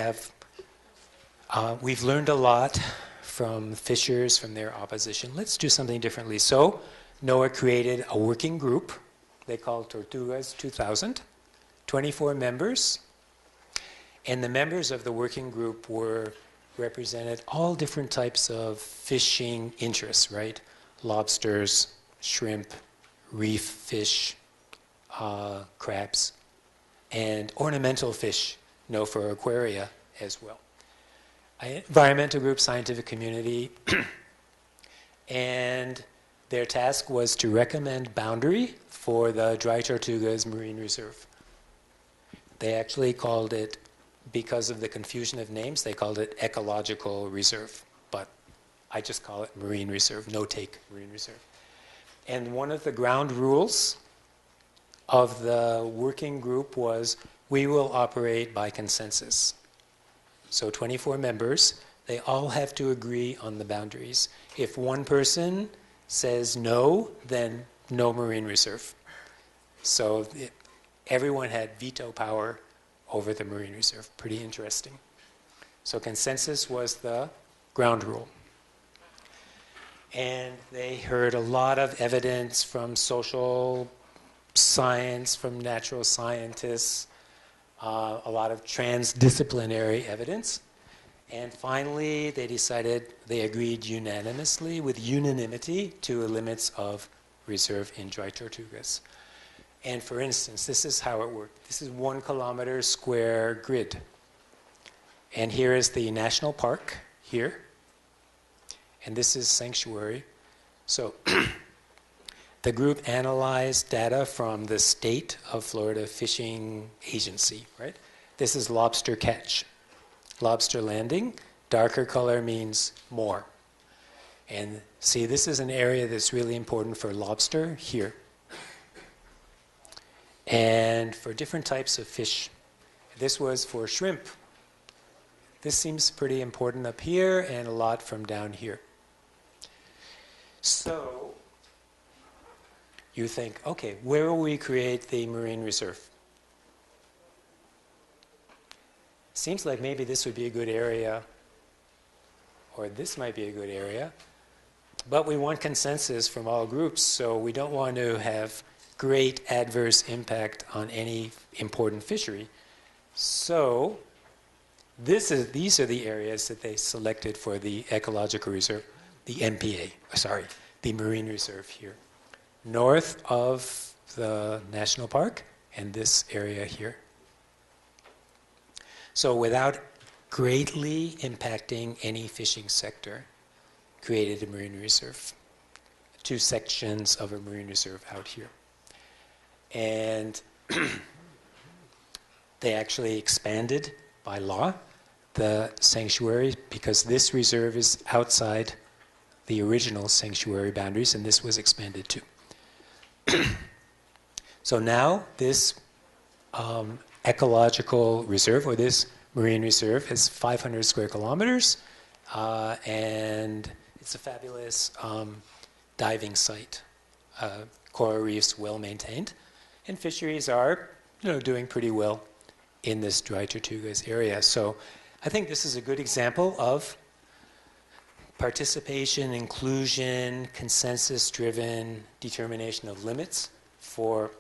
S1: learned a lot from fishers, from their opposition. Let's do something differently. So NOAA created a working group they called Tortugas 2000, 24 members. And the members of the working group represented all different types of fishing interests, right? Lobsters, shrimp, reef fish, crabs, and ornamental fish, for aquaria as well. Environmental group, scientific community, and their task was to recommend boundary for the Dry Tortugas Marine Reserve. They actually called it, because of the confusion of names, they called it ecological reserve, but I just call it marine reserve, no-take marine reserve. And one of the ground rules of the working group was, we will operate by consensus. So 24 members, they all have to agree on the boundaries. If one person says no, then no marine reserve. So everyone had veto power over the marine reserve. Pretty interesting. So consensus was the ground rule. And they heard a lot of evidence from social science, from natural scientists, a lot of transdisciplinary evidence. And finally, they agreed unanimously, with unanimity, to limits of reserve in dry tortugas. And for instance, this is how it worked. This is 1 kilometer square grid. And here is the national park, here. And this is sanctuary. So the group analyzed data from the state of Florida Fishing Agency, right? This is lobster catch. Lobster landing, darker color means more. And see, this is an area that's really important for lobster here. And for different types of fish. This was for shrimp. This seems pretty important up here and a lot from down here. So you think, okay, where will we create the marine reserve? Seems like maybe this would be a good area, or this might be a good area, but we want consensus from all groups, so we don't want to have great adverse impact on any important fishery. So these are the areas that they selected for the ecological reserve, the MPA, the marine reserve here. North of the national park and this area here. So without greatly impacting any fishing sector, created a marine reserve. 2 sections of a marine reserve out here. And they actually expanded by law the sanctuary because this reserve is outside the original sanctuary boundaries, and this was expanded too. So now this ecological reserve, or this marine reserve, is 500 square kilometers, and it's a fabulous diving site. Coral reefs well maintained, and fisheries are, doing pretty well in this dry tortugas area. So I think this is a good example of participation, inclusion, consensus-driven determination of limits for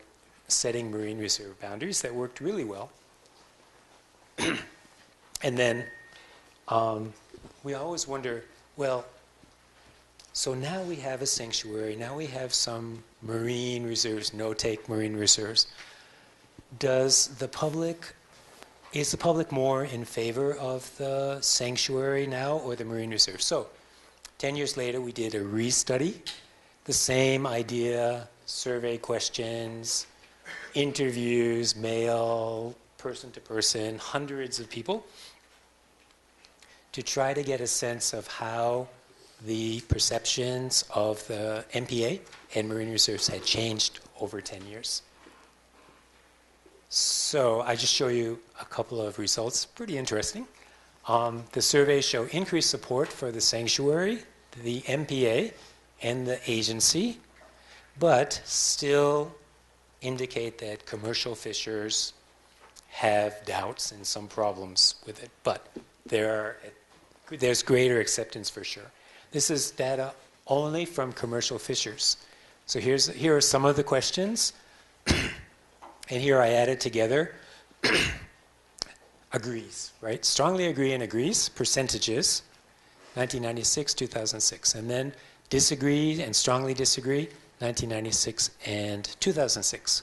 S1: setting marine reserve boundaries that worked really well. And then we always wonder, well, so now we have a sanctuary, now we have some marine reserves, no-take marine reserves. Is the public more in favor of the sanctuary now or the marine reserve? So 10 years later, we did a re-study, the same idea, survey questions, interviews, mail, person to person, hundreds of people, to try to get a sense of how the perceptions of the MPA and marine reserves had changed over 10 years. So I just show you a couple of results, pretty interesting. The surveys show increased support for the sanctuary, the MPA, and the agency, but still indicate that commercial fishers have doubts and some problems with it. But there's greater acceptance for sure. This is data only from commercial fishers. So here are some of the questions. And here I added together agrees, right? Strongly agree and agrees, percentages, 1996, 2006. And then disagree and strongly disagree, 1996 and 2006.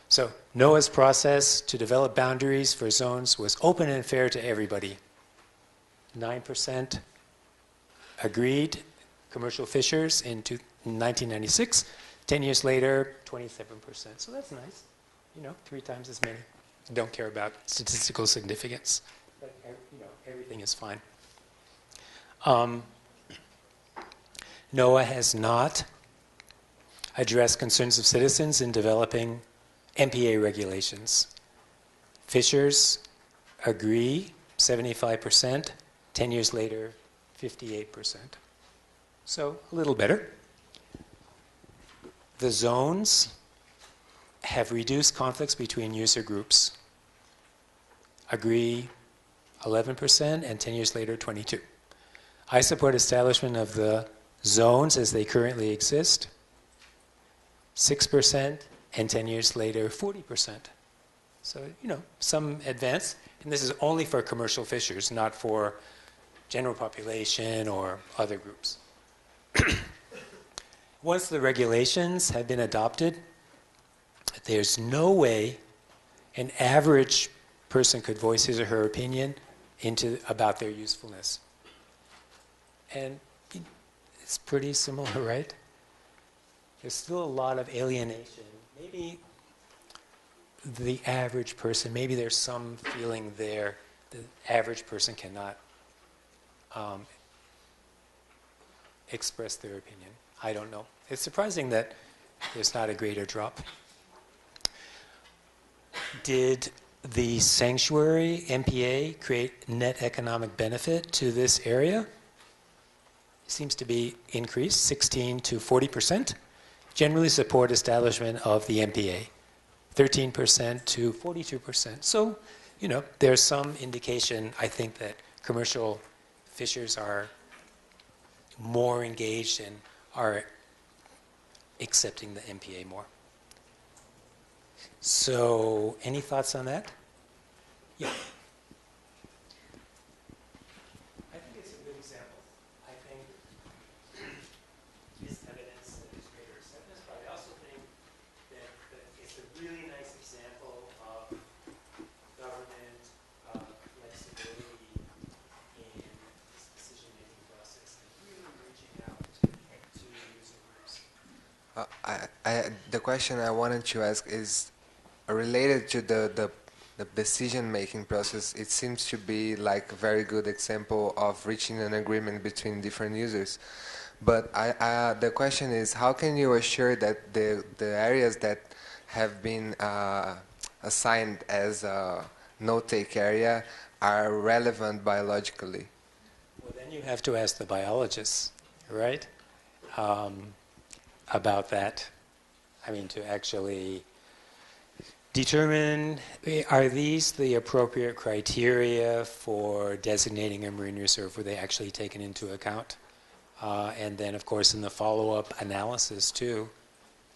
S1: So NOAA's process to develop boundaries for zones was open and fair to everybody. 9% agreed, commercial fishers in 1996. 10 years later, 27%. So that's nice. 3 times as many. Don't care about statistical significance. But, everything is fine. NOAA has not addressed concerns of citizens in developing MPA regulations. Fishers agree, 75%. 10 years later, 58%. So a little better. The zones have reduced conflicts between user groups. Agree 11%, and 10 years later, 22%. I support establishment of the zones as they currently exist, 6%, and 10 years later, 40%. So, some advance. And this is only for commercial fishers, not for general population or other groups. Once the regulations have been adopted, there's no way an average person could voice his or her opinion about their usefulness. And it's pretty similar, right? There's still a lot of alienation. Maybe the average person, maybe there's some feeling there the average person cannot express their opinion. I don't know. It's surprising that there's not a greater drop. Did the sanctuary MPA create net economic benefit to this area? It seems to be increased 16 to 40%. Generally support establishment of the MPA, 13% to 42%. So, there's some indication, I think, that commercial fishers are more engaged and are accepting the MPA more. So, any thoughts on that? Yeah. I think it's a good example. I think it's evidence that there's greater acceptance, but I also think that it's a really nice example of government flexibility in this decision-making process and really reaching out to user groups.
S7: The question I wanted to ask is related to the decision-making process. It seems to be like a very good example of reaching an agreement between different users. But the question is, how can you assure that the areas that have been assigned as a no-take area are relevant biologically?
S1: Well, then you have to ask the biologists, right, about that. I mean, to actually determine, are these the appropriate criteria for designating a marine reserve? Were they actually taken into account? And then, of course, in the follow-up analysis, too,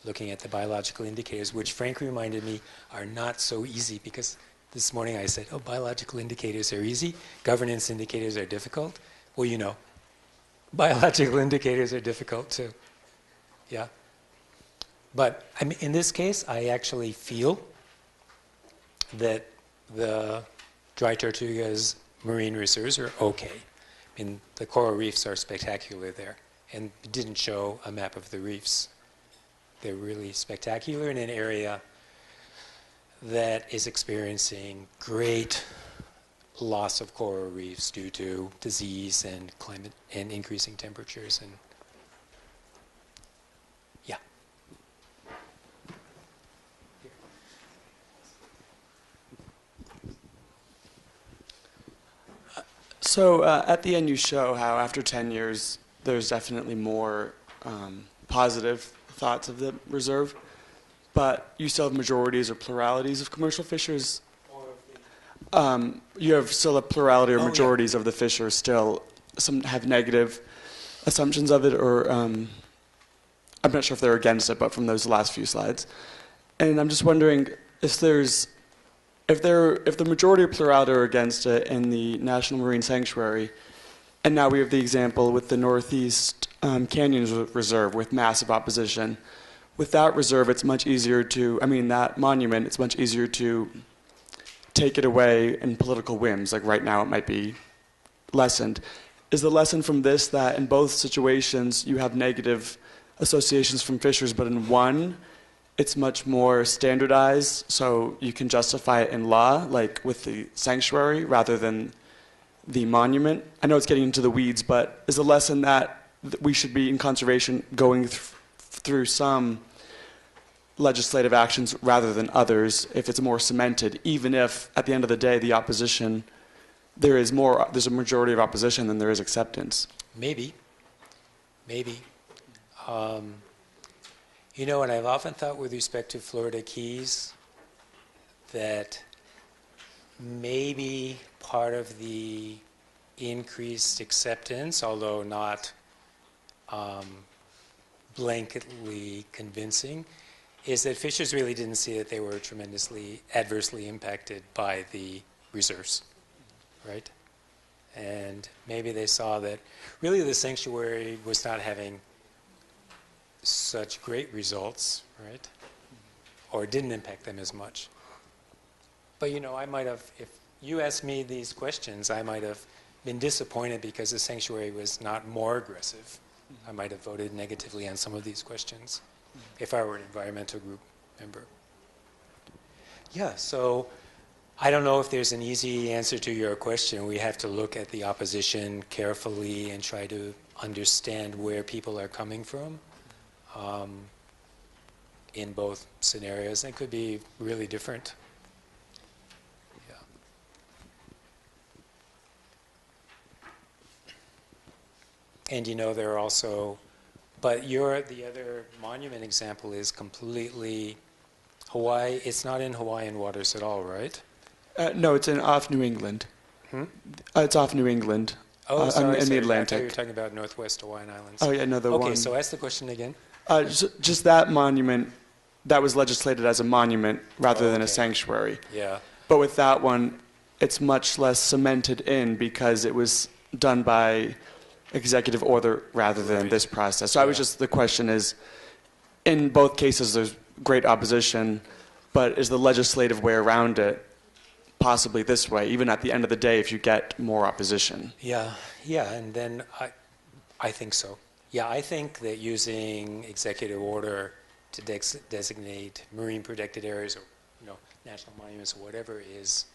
S1: looking at the biological indicators, which Frank reminded me are not so easy, because this morning I said, biological indicators are easy, governance indicators are difficult. Well, biological indicators are difficult, too. Yeah. But I mean, in this case, I actually feel that the Dry Tortugas marine reserves are okay. I mean, the coral reefs are spectacular there, and it didn't show a map of the reefs. They're really spectacular in an area that is experiencing great loss of coral reefs due to disease and climate and increasing temperatures. And yeah.
S8: So at the end you show how after 10 years there's definitely more positive thoughts of the reserve, but you still have majorities or pluralities of commercial fishers. You have still a plurality or majorities of the fishers still. Some have negative assumptions of it, or I'm not sure if they're against it, but from those last few slides. And I'm just wondering if the majority or plurality are against it in the National Marine Sanctuary, and now we have the example with the Northeast Canyons Reserve with massive opposition. With that reserve, it's much easier that monument, it's much easier to take it away in political whims. Like right now it might be lessened. Is the lesson from this that in both situations you have negative associations from fishers, but in one, it's much more standardized, so you can justify it in law, like with the sanctuary, rather than the monument? I know it's getting into the weeds, but is the lesson that we should be in conservation going through some legislative actions rather than others if it's more cemented, even if at the end of the day the opposition, there's a majority of opposition than there is acceptance?
S1: Maybe. And I've often thought with respect to Florida Keys that maybe part of the increased acceptance, although not blanketly convincing, is that fishers really didn't see that they were tremendously adversely impacted by the reserves, right? And maybe they saw that really the sanctuary was not having such great results, right? Or didn't impact them as much. But you know, I might have, if you asked me these questions, I might have been disappointed because the sanctuary was not more aggressive. I might have voted negatively on some of these questions if I were an environmental group member. Yeah, so I don't know if there's an easy answer to your question. We have to look at the opposition carefully and try to understand where people are coming from in both scenarios. It could be really different. Yeah. And you know, there are also, but the other monument example is completely Hawaii. It's not in Hawaiian waters at all, right?
S8: No, it's off New England. It's off New England.
S1: Oh, sorry,
S8: in the
S1: I
S8: Atlantic.
S1: thought you were talking about Northwest Hawaiian Islands.
S8: Oh yeah, no, the one.
S1: Okay, so ask the question again.
S8: Just that monument, that was legislated as a monument rather than a
S1: Okay.
S8: sanctuary.
S1: Yeah.
S8: But with that one, it's much less cemented in because it was done by executive order rather than
S1: Right.
S8: this process. So the question is, in both cases there's great opposition, but is the legislative way around it possibly this way, even at the end of the day if you get more opposition?
S1: Yeah, and then I think so. Yeah, I think that using executive order to designate marine protected areas or national monuments or whatever is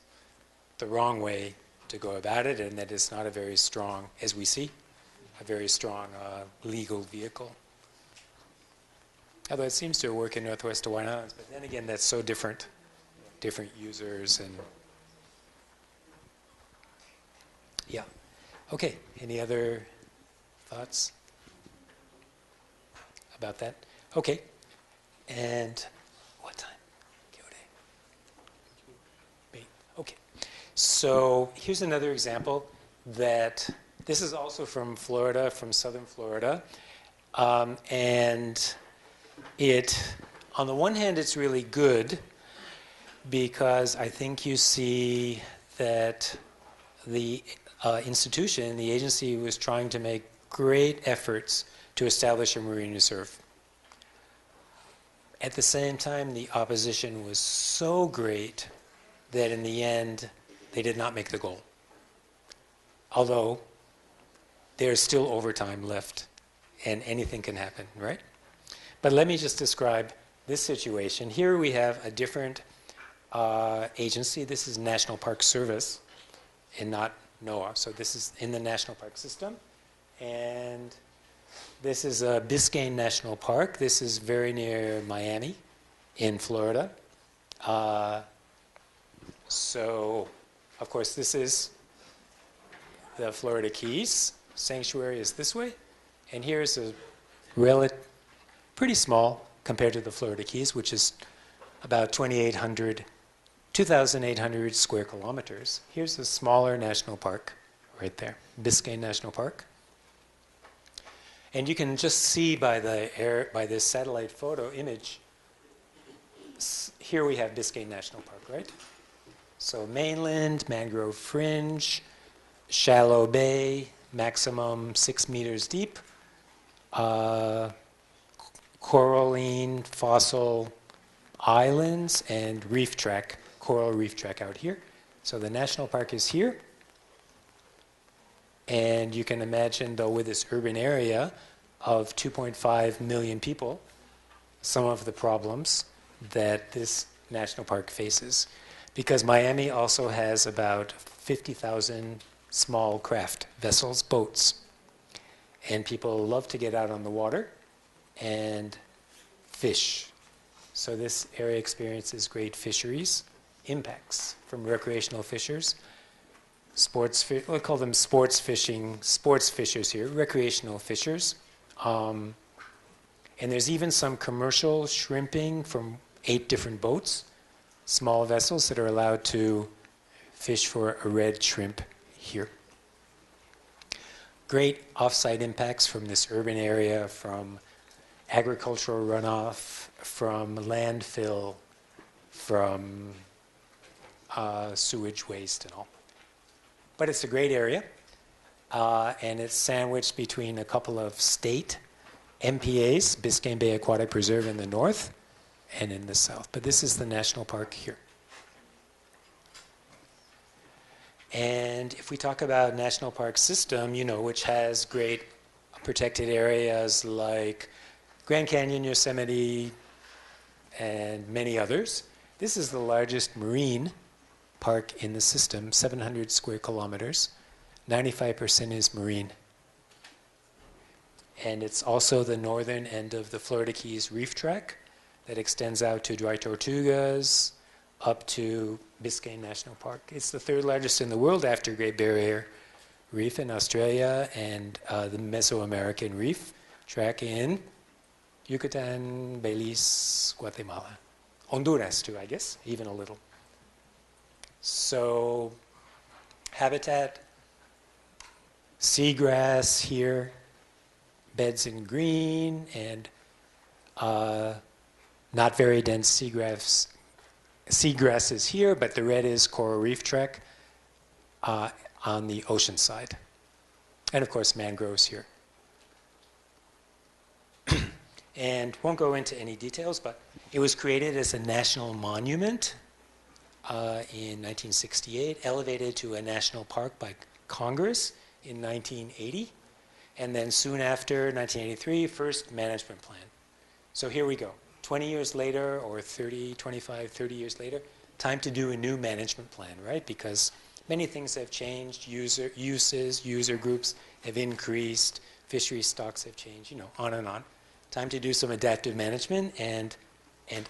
S1: the wrong way to go about it, and that it's not a very strong, as we see, a very strong legal vehicle. Although it seems to work in Northwest Hawaiian Islands, but then again, that's so different users and yeah. Okay, any other thoughts about that? Okay, and what time? Okay, so here's another example that this is also from Florida, from southern Florida, and it, on the one hand, it's really good because I think you see that the institution, the agency, was trying to make great efforts to establish a marine reserve. At the same time, the opposition was so great that in the end, they did not make the goal. Although, there's still overtime left, and anything can happen, right? But let me just describe this situation. Here we have a different agency. This is National Park Service, and not NOAA. So this is in the national park system. And this is Biscayne National Park. This is very near Miami in Florida. So, of course, this is the Florida Keys. Sanctuary is this way. And here's a pretty small compared to the Florida Keys, which is about 2,800 square kilometers. Here's a smaller national park right there, Biscayne National Park. And you can just see by this satellite photo image, here we have Biscayne National Park, right? So mainland, mangrove fringe, shallow bay, maximum 6 meters deep, coralline fossil islands, and reef track, coral reef track out here. So the national park is here. And you can imagine, though, with this urban area of 2.5 million people, some of the problems that this national park faces. Because Miami also has about 50,000 small craft vessels, boats. And people love to get out on the water and fish. So this area experiences great fisheries impacts from recreational fishers. We'll call them sports fishers here, recreational fishers. And there's even some commercial shrimping from 8 different boats, small vessels that are allowed to fish for a red shrimp here. great off-site impacts from this urban area, from agricultural runoff, from landfill, from sewage waste and all. But it's a great area, and it's sandwiched between a couple of state MPAs, Biscayne Bay Aquatic Preserve in the north and in the south. But this is the national park here. And if we talk about national park system, you know, which has great protected areas like Grand Canyon, Yosemite, and many others, this is the largest marine park in the system, 700 square kilometers. 95% is marine. And it's also the northern end of the Florida Keys Reef Track that extends out to Dry Tortugas, up to Biscayne National Park. It's the third largest in the world after Great Barrier Reef in Australia and the Mesoamerican Reef Track in Yucatan, Belize, Guatemala. Honduras too, I guess, even a little. So habitat, seagrass here, beds in green, and not very dense seagrasses here, but the red is coral reef track on the ocean side. And of course, mangroves here. And won't go into any details, but it was created as a national monument in 1968, elevated to a national park by Congress in 1980, and then soon after, 1983, first management plan. So here we go. 20 years later, or 30, 25, 30 years later, time to do a new management plan, right? Because many things have changed, user groups have increased, fishery stocks have changed, you know, on and on. Time to do some adaptive management and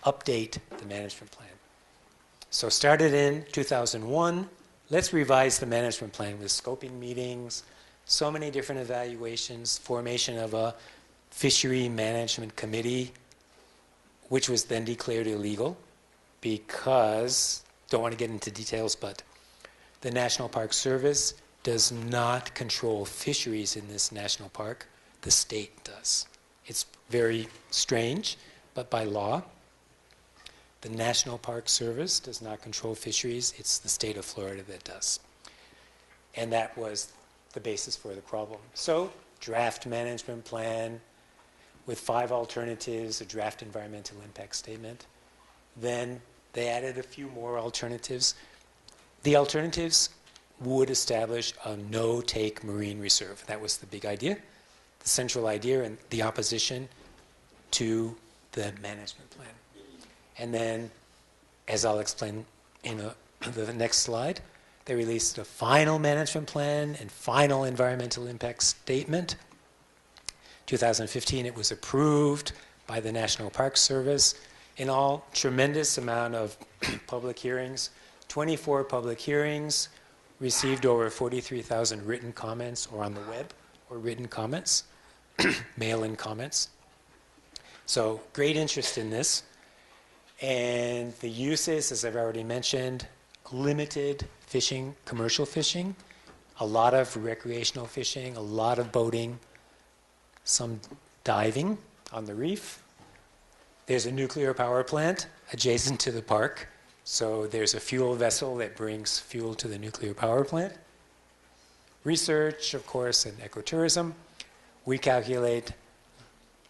S1: update the management plan. So started in 2001, let's revise the management plan with scoping meetings, so many different evaluations, formation of a fishery management committee, which was then declared illegal because, don't want to get into details, but the National Park Service does not control fisheries in this national park. The state does. It's very strange, but by law, the National Park Service does not control fisheries. It's the state of Florida that does. And that was the basis for the problem. So, draft management plan with 5 alternatives, a draft environmental impact statement. Then they added a few more alternatives. The alternatives would establish a no-take marine reserve. That was the big idea, the central idea, and the opposition to the management plan. And then, as I'll explain in the next slide, they released a final management plan and final environmental impact statement. 2015, it was approved by the National Park Service. In all, tremendous amount of public hearings, 24 public hearings, received over 43,000 written comments, or on the web, or written comments, mail-in comments. So great interest in this. And the uses, as I've already mentioned, limited fishing, commercial fishing, a lot of recreational fishing, a lot of boating, some diving on the reef. There's a nuclear power plant adjacent to the park, so there's a fuel vessel that brings fuel to the nuclear power plant. Research, of course, and ecotourism. We calculate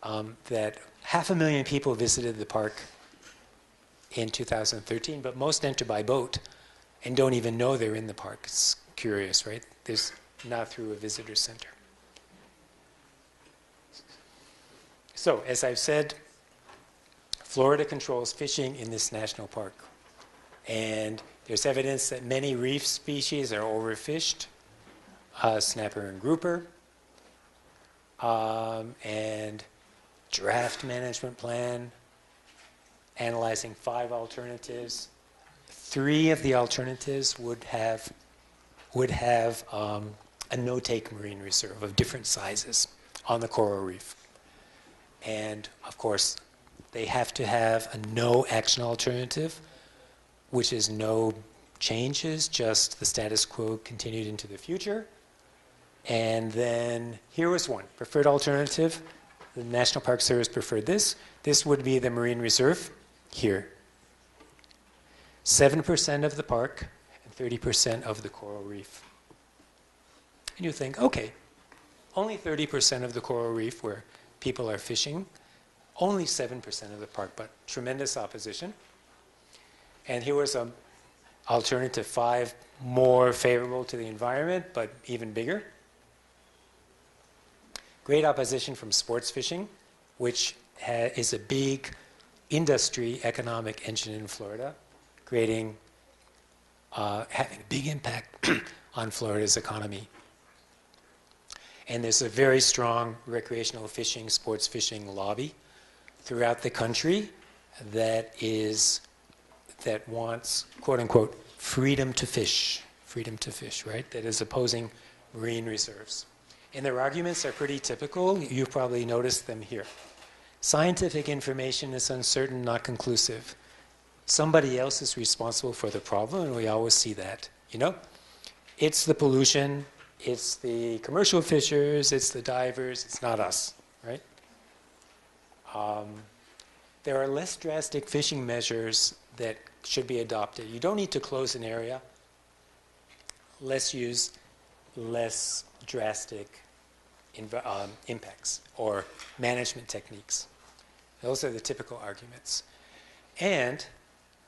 S1: that 500,000 people visited the park in 2013, but most enter by boat and don't even know they're in the park. It's curious, right? There's not through a visitor center. So, as I've said, Florida controls fishing in this national park. And there's evidence that many reef species are overfished, snapper and grouper, and draft management plan, analyzing 5 alternatives. 3 of the alternatives would have a no-take marine reserve of different sizes on the coral reef. And of course, they have to have a no-action alternative, which is no changes, just the status quo continued into the future. And then here was one, preferred alternative. The National Park Service preferred this. This would be the marine reserve here. 7% of the park and 30% of the coral reef. And you think, okay, only 30% of the coral reef where people are fishing, only 7% of the park, but tremendous opposition. And here was an alternative 5, more favorable to the environment, but even bigger. Great opposition from sports fishing, which is a big industry economic engine in Florida, having a big impact on Florida's economy. And there's a very strong recreational fishing, sports fishing lobby throughout the country that wants, quote unquote, freedom to fish, right? That is opposing marine reserves. And their arguments are pretty typical. You've probably noticed them here. Scientific information is uncertain, not conclusive. Somebody else is responsible for the problem, and we always see that. You know, it's the pollution, it's the commercial fishers, it's the divers, it's not us, right? There are less drastic fishing measures that should be adopted. You don't need to close an area. Let's use less drastic impacts or management techniques. Those are the typical arguments. And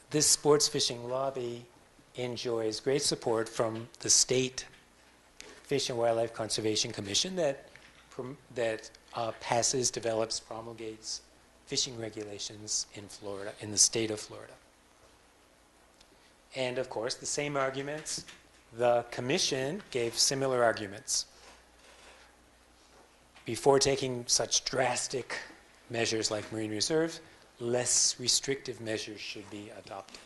S1: this sports fishing lobby enjoys great support from the state Fish and Wildlife Conservation Commission that passes, develops, promulgates fishing regulations in Florida, in the state of Florida. And of course, the same arguments, the commission gave similar arguments. Before taking such drastic measures like marine reserve, less restrictive measures should be adopted.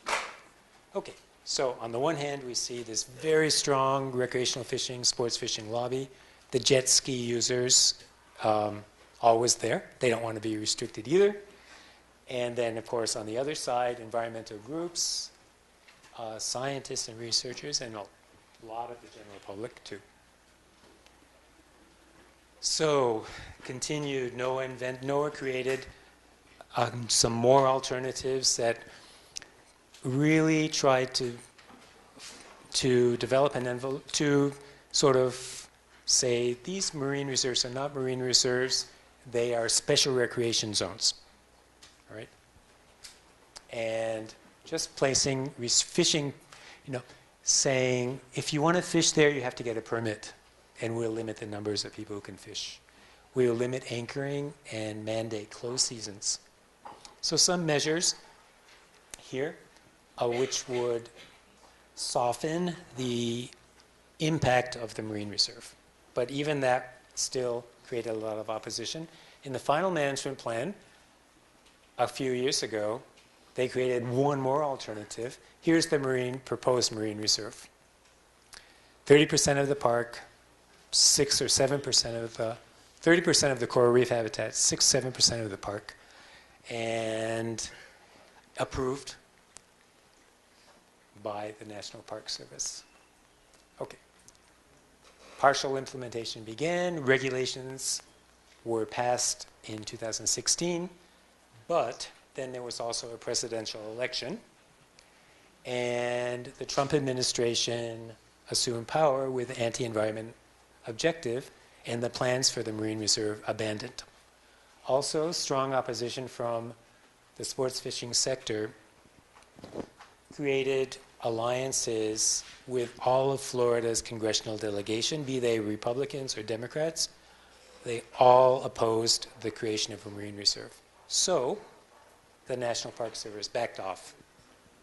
S1: Okay, so on the one hand, we see this very strong recreational fishing, sports fishing lobby. The jet ski users, always there. They don't want to be restricted either. And then, of course, on the other side, environmental groups, scientists and researchers, and a lot of the general public, too. So, continued, NOAA created some more alternatives that really tried to develop an envelope to sort of say these marine reserves are not marine reserves, they are special recreation zones, all right? And just placing fishing, saying if you want to fish there, you have to get a permit, and we'll limit the numbers of people who can fish. We'll limit anchoring and mandate closed seasons. So some measures here, which would soften the impact of the marine reserve. But even that still created a lot of opposition. In the final management plan, a few years ago, they created one more alternative. Here's the proposed marine reserve. 30% of the park, 6 or 7% of the, 30% of the coral reef habitat, 6, 7% of the park, and approved by the National Park Service. Okay. Partial implementation began. Regulations were passed in 2016, but then there was also a presidential election, and the Trump administration assumed power with anti-environment objective, and the plans for the marine reserve abandoned. Also, strong opposition from the sports fishing sector created alliances with all of Florida's congressional delegation, be they Republicans or Democrats. They all opposed the creation of a marine reserve. So the National Park Service backed off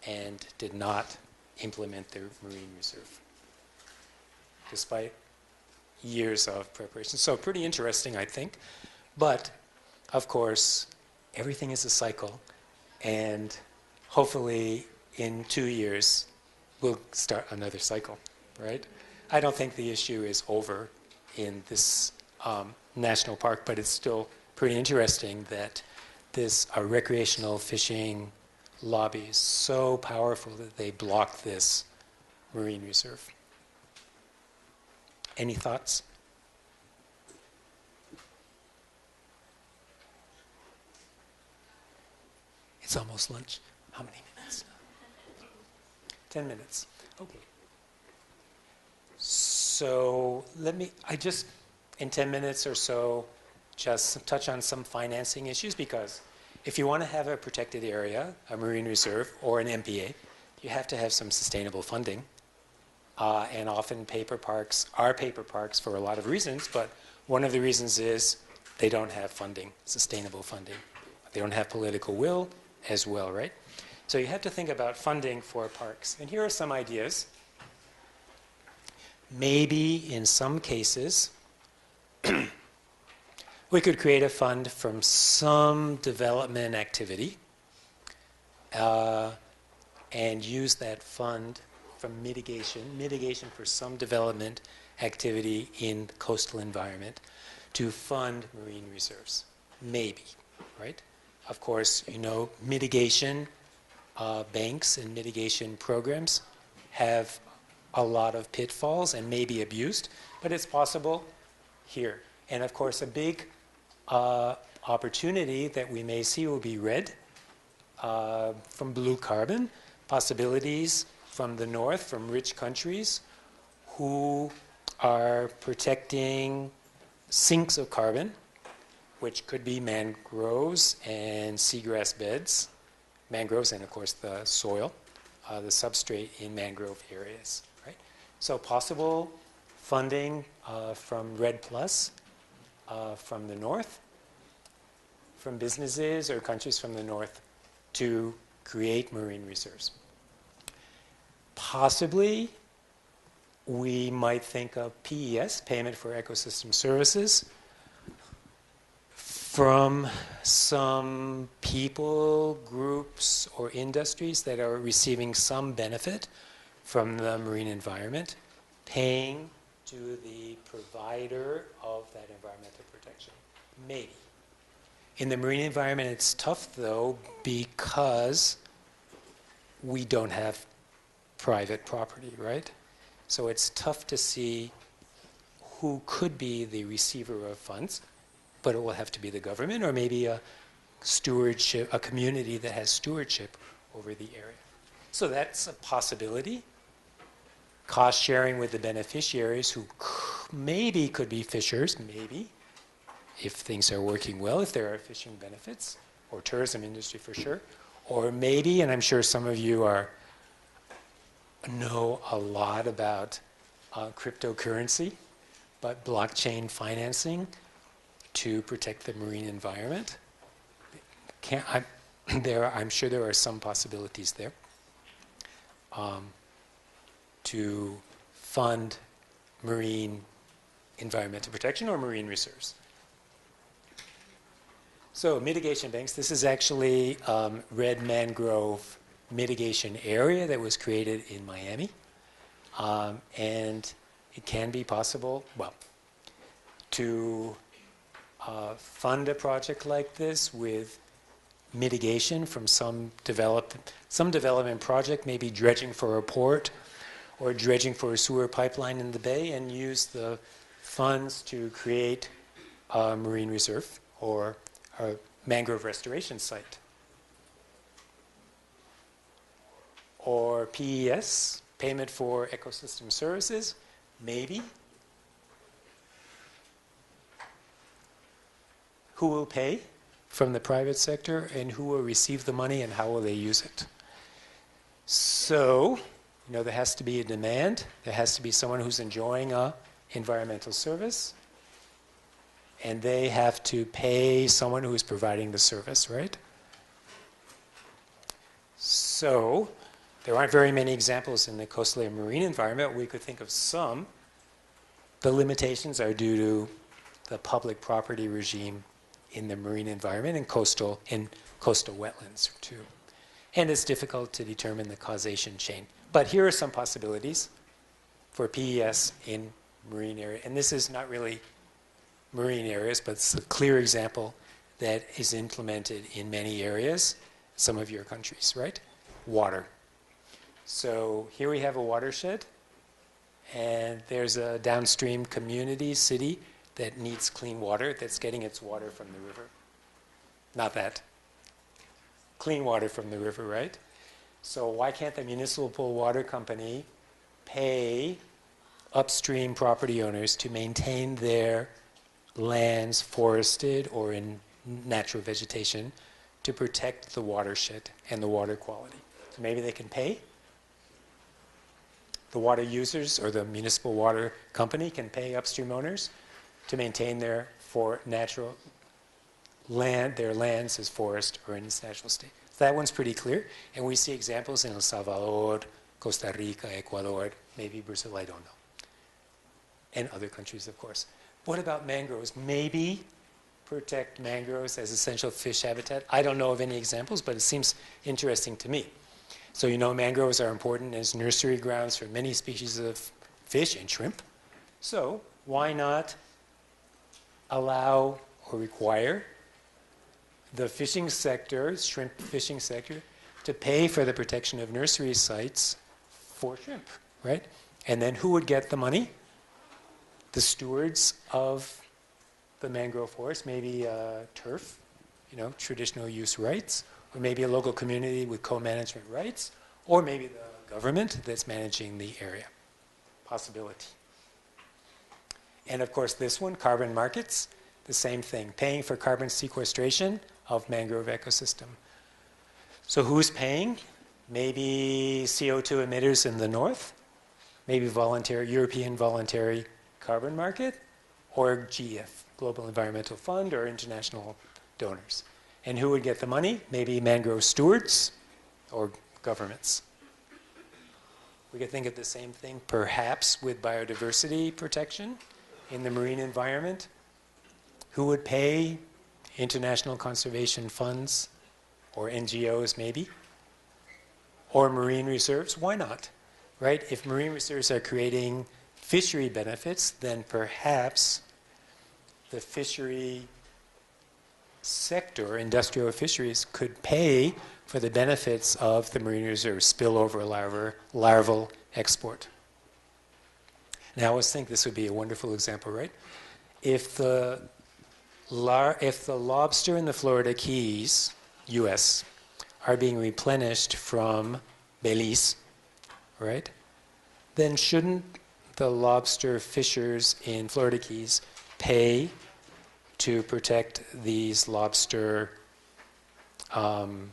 S1: and did not implement their marine reserve, despite years of preparation. So pretty interesting, I think. But, of course, everything is a cycle, and hopefully in 2 years, we'll start another cycle, right? I don't think the issue is over in this national park, but it's still pretty interesting that this recreational fishing lobby is so powerful that they blocked this marine reserve. Any thoughts? It's almost lunch. How many minutes? 10 minutes. Okay. So in 10 minutes or so, just touch on some financing issues, because if you want to have a protected area, a marine reserve, or an MPA, you have to have some sustainable funding. And often paper parks are paper parks for a lot of reasons, but one of the reasons is they don't have funding, sustainable funding. They don't have political will as well, right? So you have to think about funding for parks. And here are some ideas. Maybe in some cases, we could create a fund from some development activity and use that fund from mitigation for some development activity in the coastal environment to fund marine reserves. Maybe, right? Of course, mitigation banks and mitigation programs have a lot of pitfalls and may be abused, but it's possible here. And of course, a big opportunity that we may see will be red from blue carbon, possibilities from the north, from rich countries who are protecting sinks of carbon, which could be mangroves and seagrass beds, mangroves and of course the soil, the substrate in mangrove areas, right? So possible funding from Red Plus from the north, from businesses or countries from the north to create marine reserves. Possibly, we might think of PES, Payment for Ecosystem Services, from some people, groups, or industries that are receiving some benefit from the marine environment, paying to the provider of that environmental protection. Maybe. In the marine environment, it's tough, though, because we don't have private property, right? So it's tough to see who could be the receiver of funds, but it will have to be the government or maybe a stewardship, a community that has stewardship over the area. So that's a possibility. Cost sharing with the beneficiaries who maybe could be fishers, maybe, if things are working well, if there are fishing benefits, or tourism industry for sure. Or maybe, and I'm sure some of you know a lot about cryptocurrency, but blockchain financing to protect the marine environment. I'm sure there are some possibilities there to fund marine environmental protection or marine reserves. So mitigation banks, this is actually red mangrove mitigation area that was created in Miami. And it can be possible, to fund a project like this with mitigation from some development project, maybe dredging for a port or dredging for a sewer pipeline in the bay, and use the funds to create a marine reserve or a mangrove restoration site. Or PES, Payment for Ecosystem Services, maybe. Who will pay from the private sector, and who will receive the money, and how will they use it? So, there has to be a demand. There has to be someone who's enjoying a environmental service, and they have to pay someone who is providing the service, right? So, there aren't very many examples in the coastal and marine environment. We could think of some. The limitations are due to the public property regime in the marine environment and coastal wetlands too. And it's difficult to determine the causation chain. But here are some possibilities for PES in marine area. And this is not really marine areas, but it's a clear example that is implemented in many areas, some of your countries, right? Water. So here we have a watershed, and there's a downstream community, city, that needs clean water, that's getting its water from the river. Not that. clean water from the river, right? So why can't the municipal water company pay upstream property owners to maintain their lands forested or in natural vegetation to protect the watershed and the water quality? So maybe they can pay. The water users or the municipal water company can pay upstream owners to maintain their natural land, their lands as forest or in its natural state. So that one's pretty clear. And we see examples in El Salvador, Costa Rica, Ecuador, maybe Brazil, I don't know. And other countries, of course. What about mangroves? Maybe protect mangroves as essential fish habitat. I don't know of any examples, but it seems interesting to me. So you know mangroves are important as nursery grounds for many species of fish and shrimp. So why not allow or require the fishing sector, shrimp fishing sector, to pay for the protection of nursery sites for shrimp, right? And then who would get the money? The stewards of the mangrove forest, maybe turf, traditional use rights, or maybe a local community with co-management rights, or maybe the government that's managing the area. Possibility. And of course this one, carbon markets, the same thing, paying for carbon sequestration of mangrove ecosystem. So who's paying? Maybe CO2 emitters in the north, maybe European voluntary carbon market, or GEF, Global Environmental Fund, or international donors. And who would get the money? Maybe mangrove stewards or governments. We could think of the same thing perhaps with biodiversity protection in the marine environment. Who would pay? International conservation funds or NGOs maybe, or marine reserves. Why not, right? If marine reserves are creating fishery benefits, then perhaps the fishery sector, industrial fisheries, could pay for the benefits of the marine reserve spillover larval export. Now I always think this would be a wonderful example, right? If the lobster in the Florida Keys, US, are being replenished from Belize, right? Then shouldn't the lobster fishers in Florida Keys pay to protect these lobster larval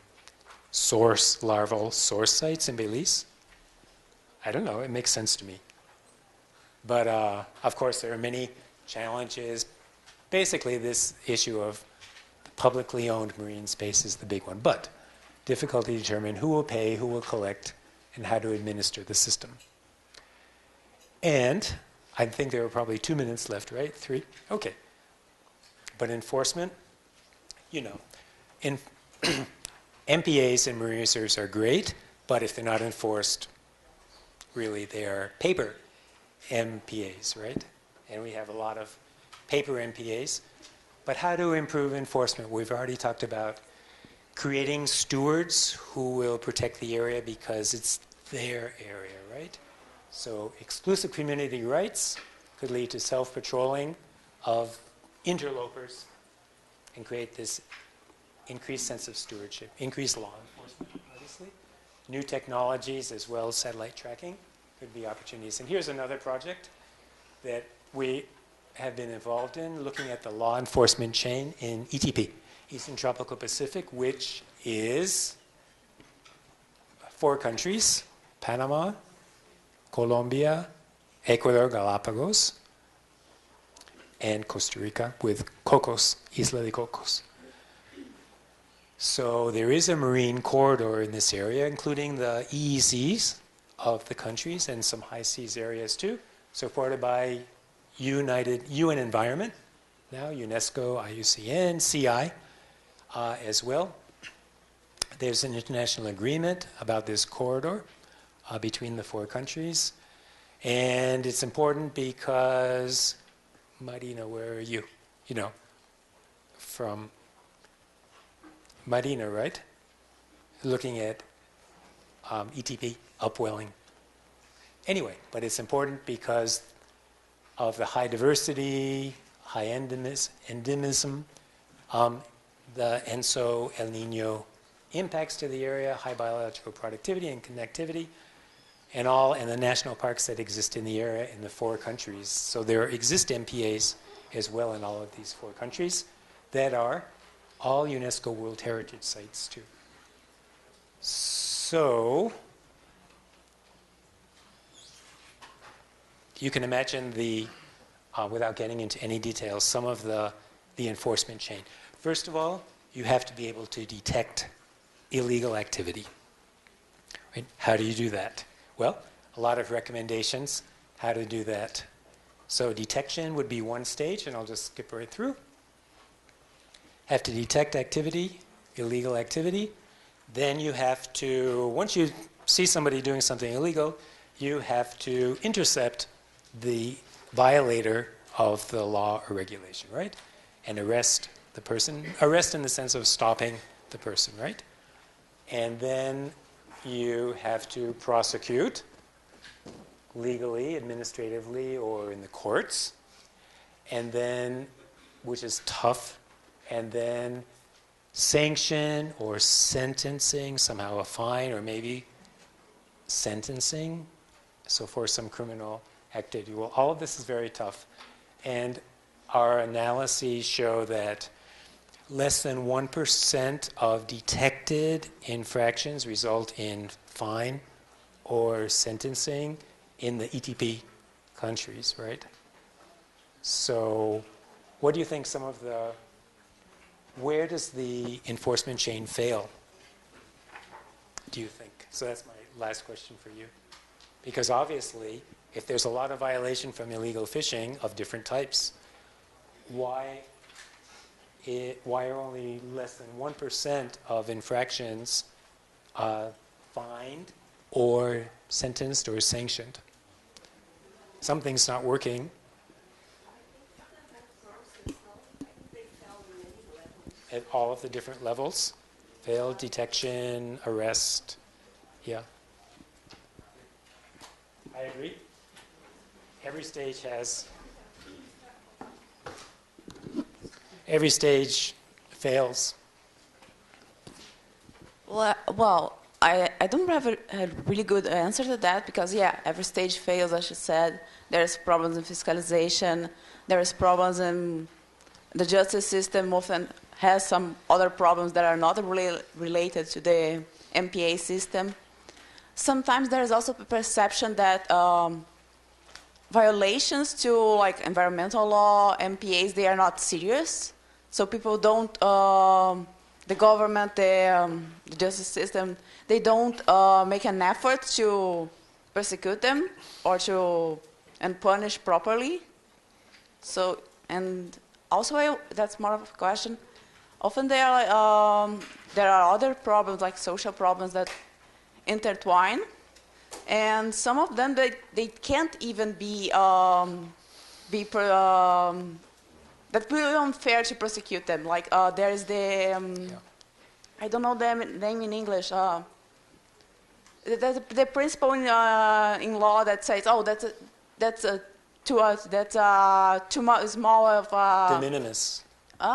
S1: source sites in Belize? I don't know, it makes sense to me. But of course there are many challenges. Basically this issue of publicly owned marine space is the big one, but difficulty to determine who will pay, who will collect, and how to administer the system. And I think there are probably 2 minutes left, right? 3? Okay. But enforcement, MPAs and marine reserves are great, but if they're not enforced, really they are paper MPAs, right? And we have a lot of paper MPAs. But how to improve enforcement? We've already talked about creating stewards who will protect the area because it's their area, right? So exclusive community rights could lead to self-patrolling of interlopers and create this increased sense of stewardship, increased law enforcement, obviously. New technologies as well as satellite tracking could be opportunities. And here's another project that we have been involved in, looking at the law enforcement chain in ETP, Eastern Tropical Pacific, which is 4 countries, Panama, Colombia, Ecuador, Galapagos, and Costa Rica with Cocos, Isla de Cocos. So there is a marine corridor in this area, including the EEZs of the countries and some high seas areas too, supported by UN Environment, now UNESCO, IUCN, CI as well. There's an international agreement about this corridor between the 4 countries. And it's important because, Marina, where are you? From Marina, right? Looking at ETP, upwelling. Anyway, but it's important because of the high diversity, high endemism, the ENSO El Nino impacts to the area, high biological productivity and connectivity, and the national parks that exist in the area in the 4 countries. So there exist MPAs as well in all of these 4 countries that are all UNESCO World Heritage Sites too. So you can imagine without getting into any details, some of the enforcement chain. First of all, you have to be able to detect illegal activity. Right? How do you do that? Well, a lot of recommendations how to do that. So detection would be one stage, and I'll just skip right through. Have to detect activity, illegal activity. Then you have to, once you see somebody doing something illegal, you have to intercept the violator of the law or regulation, right? And arrest the person. Arrest in the sense of stopping the person, right? And then you have to prosecute legally, administratively, or in the courts. And then, which is tough, and then sanction or sentencing, somehow a fine, or maybe sentencing, so for some criminal activity. Well, all of this is very tough. And our analyses show that less than 1% of detected infractions result in fine or sentencing in the ETP countries, right? So what do you think where does the enforcement chain fail, do you think? So that's my last question for you. Because obviously, if there's a lot of violation from illegal fishing of different types, why are only less than 1% of infractions fined or sentenced or sanctioned? Something's not working. At all of the different levels? Failed, detection, arrest. Yeah. I agree. Every stage fails.
S2: Well, I don't have a really good answer to that because, yeah, every stage fails, as you said. There's problems in fiscalization. There's problems in the justice system often has some other problems that are not really related to the MPA system. Sometimes there is also a perception that violations to like environmental law, MPAs, they are not serious. So people don't, the government, the justice system, they don't make an effort to persecute them or and punish properly. So, and also that's more of a question. Often there are other problems, like social problems, that intertwine, and some of them they can't even be that's really unfair to prosecute them. Like there is the I don't know the name in English. The principle in law that says, oh, that's too small of
S1: de minimis.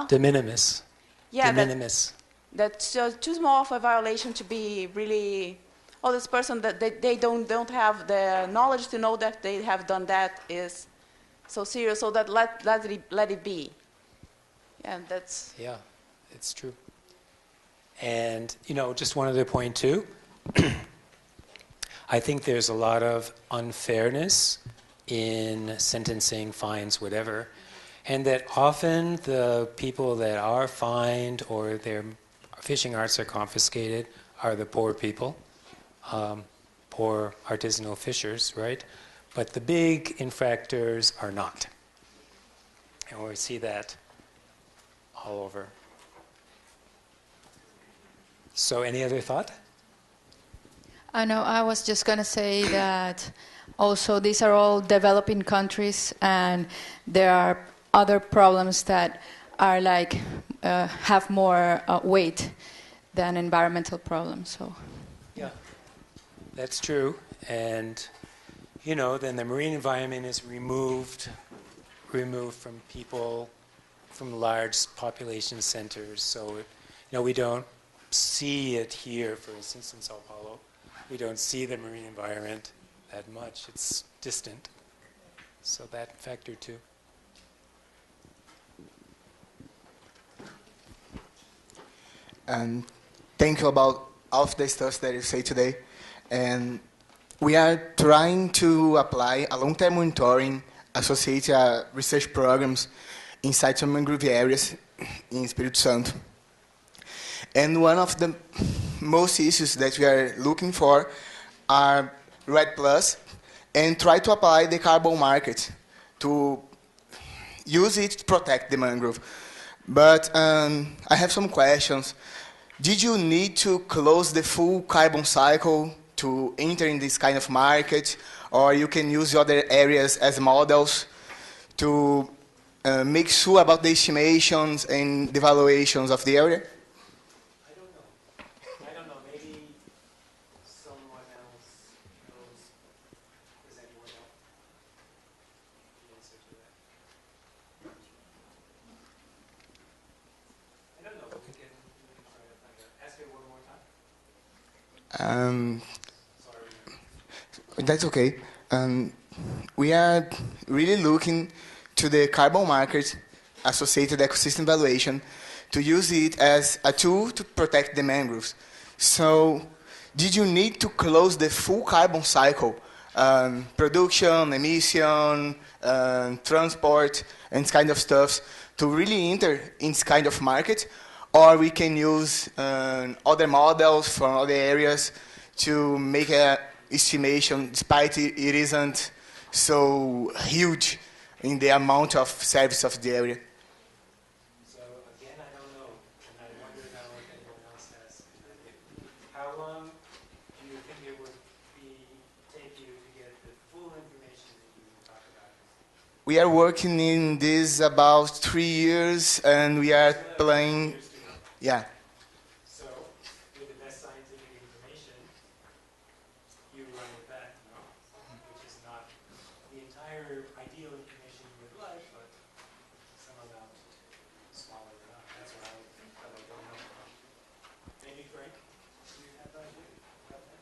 S2: De
S1: minimis.
S2: Yeah,
S1: de minimis.
S2: That's too small of a violation to be really. Oh, this person that they don't have the knowledge to know that they have done that is so serious. So that let it be. Yeah, that's.
S1: Yeah, it's true. And just one other point too. I think there's a lot of unfairness in sentencing, fines, whatever. And that often the people that are fined or their fishing arts are confiscated are the poor people, poor artisanal fishers, right? But the big infractors are not. And we see that all over. So any other thought?
S9: I know, I was just going to say that also these are all developing countries and there are other problems that are like have more weight than environmental problems. So
S1: yeah, that's true. And then the marine environment is removed from people, from large population centers. So we don't see it here, for instance, in São Paulo. We don't see the marine environment that much. It's distant. So that factor too.
S3: And thank you about all of the stuff that you say today. And we are trying to apply a long-term monitoring, associate research programs inside some mangrove areas in Espírito Santo. And one of the most issues that we are looking for are REDD+, and try to apply the carbon market to use it to protect the mangrove. But I have some questions. Did you need to close the full carbon cycle to enter in this kind of market, or you can use other areas as models to make sure about the estimations and the valuations of the area?
S1: I don't know. Maybe someone else knows. Does anyone know the answer to that? I don't know. We can try to find out. Ask it one more time. Sorry.
S3: That's okay. We are really looking to the carbon market associated ecosystem valuation to use it as a tool to protect the mangroves. So did you need to close the full carbon cycle, production, emission, transport, and this kind of stuff to really enter in this kind of market? Or we can use other models from other areas to make an estimation, despite it isn't so huge in the amount of service of the area.
S1: So again, I don't know, and I wonder now if anyone else has. How long do you think it would take you to get the full information that you talked about?
S3: We are working in this about 3 years, and we are planning. Yeah.
S1: So, with the best scientific information, you run with that, no? Which is not the entire ideal information you would like, but some amount smaller than that. That's what I would think, but I don't know. Maybe Frank, do you have that idea about that?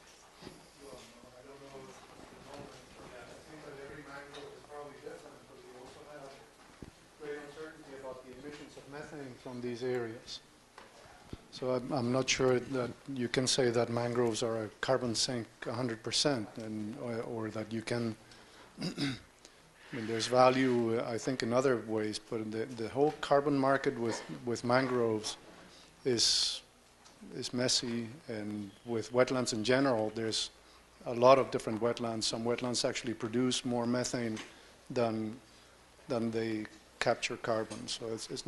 S10: Well, no, I don't know at the moment. Yeah, I think that every mangrove is probably different, but we also have great uncertainty about the emissions of methane from these areas. So I'm not sure that you can say that mangroves are a carbon sink 100%, or that you can. I mean, there's value, I think, in other ways, but the whole carbon market with mangroves is messy, and with wetlands in general, there's a lot of different wetlands. Some wetlands actually produce more methane than they capture carbon. So it's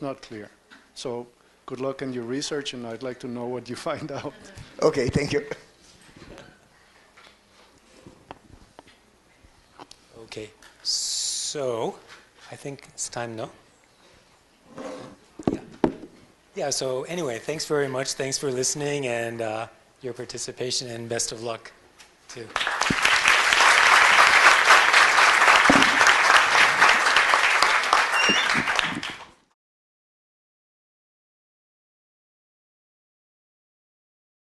S10: not clear. So good luck in your research, and I'd like to know what you find out.
S3: Okay, thank you.
S1: Okay, so I think it's time, no? Yeah. Yeah, so anyway, thanks very much. Thanks for listening and your participation, and best of luck too.